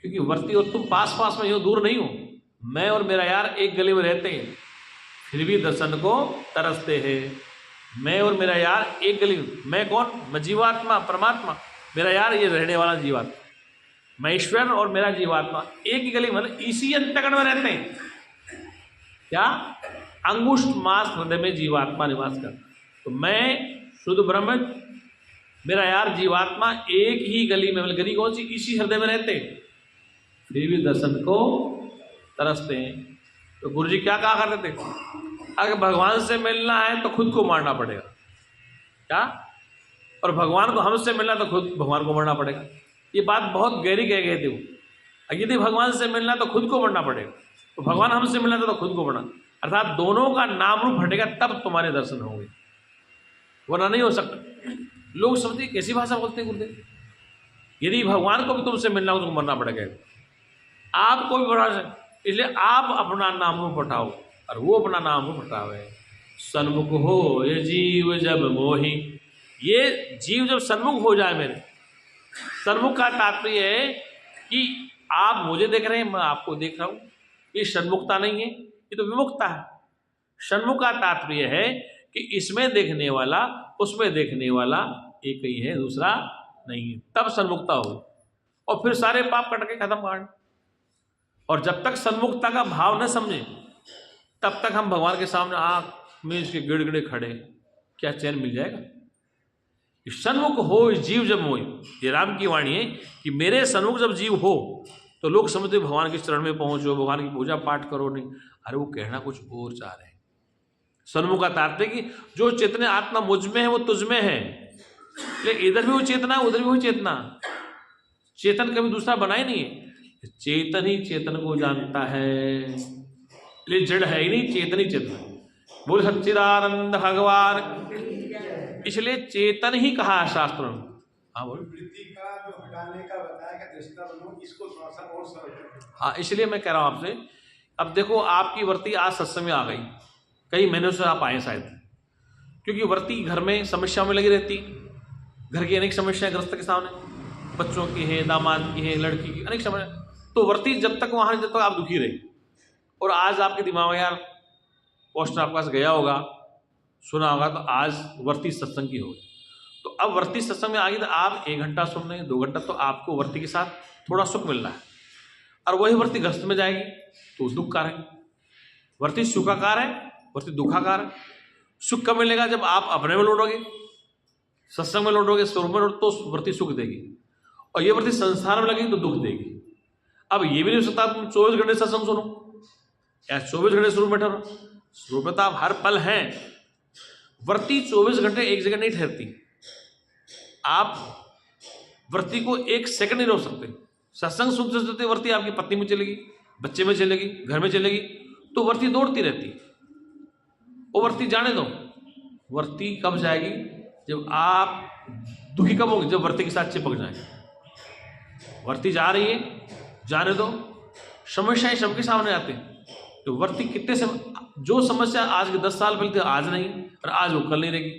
क्योंकि वर्ती और तुम पास पास में हो, दूर नहीं हो। मैं और मेरा यार एक गली में रहते हैं, फिर भी दर्शन को तरसते हैं। मैं और मेरा यार एक गली में, मैं कौन? मैं जीवात्मा, परमात्मा, मेरा यार ये रहने वाला जीवात्मा, मैं ईश्वर और मेरा जीवात्मा एक ही गली, मतलब इसी अंतकण में रहते हैं। क्या? अंगुष्ठ मास हृदय में जीवात्मा निवास कर। तो मैं शुद्ध ब्रह्म, मेरा यार जीवात्मा एक ही गली में, मतलब गली कौन सी? इसी हृदय में रहते हैं, फिर भी दर्शन को तरसते हैं। तो गुरु जी क्या कहा करते थे? अगर भगवान से मिलना है तो खुद को मारना पड़ेगा। क्या? और भगवान को हमसे मिलना तो खुद भगवान को मरना पड़ेगा। ये बात बहुत गहरी कह गए थे वो। यदि भगवान से मिलना तो खुद को मरना पड़ेगा, तो भगवान हमसे मिलना तो खुद को मरना, अर्थात दोनों का नाम रूप हटेगा तब तुम्हारे दर्शन होंगे, वरना नहीं हो सकता। लोग समझते कैसी भाषा बोलते हैं गुरुदेव? यदि भगवान को भी तुमसे मिलना हो तो मरना पड़ेगा, आपको भी बढ़ा से। इसलिए आप अपना नाम रूप हटाओ और वो अपना नाम रूप हटावे। सन्मुख हो ये जीव जब मोही, ये जीव जब सन्मुख हो जाए मेरे, सन्मुख का तात्पर्य है कि आप मुझे देख रहे हैं, मैं आपको देख रहा हूं। ये सन्मुखता नहीं है, ये तो विमुखता है। सन्मुख का तात्पर्य है कि इसमें देखने वाला उसमें देखने वाला एक ही है, दूसरा नहीं है, तब सन्मुखता हो। और फिर सारे पाप कट के खत्म कर। और जब तक सन्मुखता का भाव न समझे तब तक हम भगवान के सामने आंख में इसके गिड़गिड़े खड़े, क्या चैन मिल जाएगा? सन्मुख हो जीव जब मोही, ये राम की वाणी है कि मेरे सन्मुख जब जीव हो तो लोग समझते भगवान के चरण में पहुंचो, भगवान की पूजा पाठ करो। नहीं, अरे वो कहना कुछ और चाह रहे हैं। सन्मुख का तात्पर्य कि जो चेतन आत्मा मुझ में है वो तुझ में है, लेकिन इधर भी वो चेतना, उधर भी वो चेतना। चेतन कभी दूसरा बना ही नहीं है, चेतन ही चेतन को जानता है। इसलिए जड़ है ही नहीं, चेतन ही चेतन। बोल सच्चिदानंद भगवान। इसलिए चेतन ही कहा है शास्त्रों में। हाँ बोल। वृत्ति का जो हटाने का बताया कि दृष्टा बनो, इसको थोड़ा सा और सरल करें। हाँ, इसलिए मैं कह रहा हूँ आपसे, अब देखो आपकी वर्ती आज सत्संग में आ गई, कई महीनों से आप आए शायद, क्योंकि वर्ती घर में समस्या में लगी रहती। घर की अनेक समस्याएं ग्रस्त के सामने, बच्चों की है, दामाद की है, लड़की की, अनेक समस्या। तो वर्ती जब तक वहाँ, जब तक आप दुखी रहे। और आज आपके दिमाग में यार पोस्टर आपके पास गया होगा, सुना होगा, तो आज वर्ती सत्संग की होगी। तो अब वर्ती सत्संग में आ गई तो आप 1 घंटा सुन रहे हैं, 2 घंटा, तो आपको वर्ती के साथ थोड़ा सुख मिल रहा है। और वही वर्ती ग्रस्त में जाएगी तो दुखकार है। वर्ती सुखाकार है, वर्ती दुखाकार है। सुख कब मिलेगा? जब आप अपने में लौटोगे, सत्संग में लौटोगे, स्वरूप में लौटो, तो वर्ती सुख देगी। और ये वर्ती संसार में लगेगी तो दुख देगी। अब ये भी नहीं हो सकता तुम 24 घंटे सत्संग सुनो या 24 घंटे स्वरूप में ठहरो। स्वरूप में तो आप हर पल हैं। वृत्ति 24 घंटे एक जगह नहीं ठहरती। आप वृत्ति को एक सेकंड नहीं रोक सकते। सत्संग सुनते सुनते वृत्ति आपकी पत्नी में चलेगी, बच्चे में चलेगी, घर में चलेगी, तो वृत्ति दौड़ती रहती। वो वृत्ति जाने दो। वृत्ति कब जाएगी? जब आप दुखी कब होंगे? जब वृत्ति के साथ चिपक जाए। वृत्ति जा रही है, जाने दो। समस्याएं सबके सामने आते हैं, तो वृत्ति कितने जो समस्या आज के 10 साल पहले थी आज नहीं, और आज वो कल नहीं रहेगी।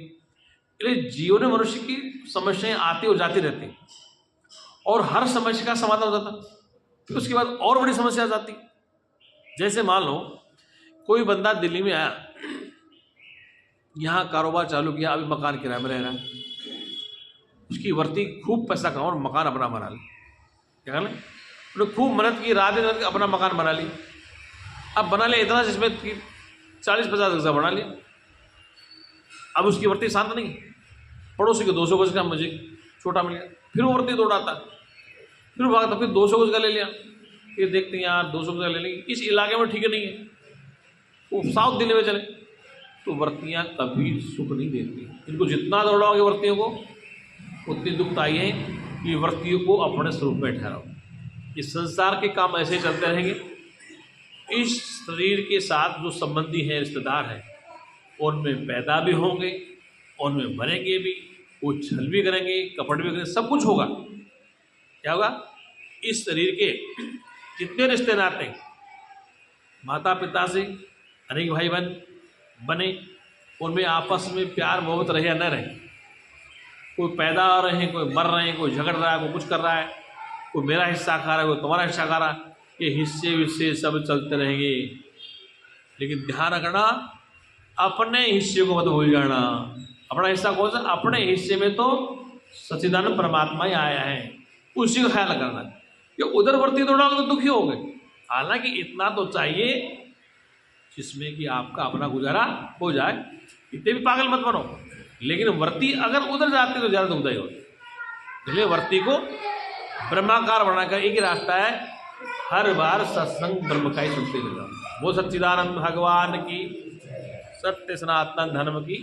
इसलिए जीवन में मनुष्य की समस्याएं आती और जाती रहती, और हर समस्या का समाधान हो जाता, फिर उसके बाद और बड़ी समस्या आ जाती। जैसे मान लो कोई बंदा दिल्ली में आया, यहाँ कारोबार चालू किया, अभी मकान किराए में रह रहा है। उसकी वृत्ति खूब पैसा कमाओ और मकान अपना बना ली। क्या कर ले? उन्होंने खूब मेहनत की, रात दिन करके अपना मकान बना ली। अब बना लिया इतना जिसमें 40-50 गज बना लिया। अब उसकी वृत्ति शांत नहीं। पड़ोसी को 200 गज का मुझे छोटा मिल गया, फिर वो वृत्ति दौड़ाता, फिर भागता, फिर 200 गज का ले लिया। फिर देखते हैं यार 200 गज का ले लेंगे, इस इलाके में ठीक नहीं है, वो साउथ दिल्ली में चले। तो वृत्तियाँ कभी सुख नहीं देती। इनको जितना दौड़ाओगे वृत्तियों को, उतनी दुखदाई है कि वृत्तियों को अपने स्वरूप में ठहराओ। इस संसार के काम ऐसे चलते रहेंगे। इस शरीर के साथ जो संबंधी हैं, रिश्तेदार हैं, उनमें पैदा भी होंगे, उनमें मरेंगे भी, वो छल भी करेंगे, कपट भी करेंगे, सब कुछ होगा। क्या होगा? इस शरीर के जितने रिश्ते नाते, माता पिता से अनेक भाई बहन बने, उनमें आपस में प्यार मोहब्बत रहे या न रहे, कोई पैदा हो रहे हैं, कोई मर रहे हैं, कोई झगड़ रहा है, कोई कुछ कर रहा है, कोई मेरा हिस्सा खा रहा है, कोई तुम्हारा हिस्सा खा रहा है, ये हिस्से विस्से सब चलते रहेंगे। लेकिन ध्यान रखना, अपने हिस्से को मत भूल जाना। अपना हिस्सा कौन सा? अपने हिस्से में तो सच्चिदानंद परमात्मा ही आया है, उसी का ख्याल करना। कि उधर वृत्ति दौड़ाओगे तो दुखी होगे। हालांकि इतना तो चाहिए जिसमें कि आपका अपना गुजारा हो जाए। इतने भी पागल मत बनो। लेकिन वृत्ति अगर उधर जाती तो ज़्यादा दुखदाई होती। इसलिए वृत्ति को ब्रह्माकार बनाकर एक ही रास्ता है, हर बार सत्संग ब्रह्म का ही सुनते जाओ। वो सच्चिदानंद भगवान की, सत्य सनातन धर्म की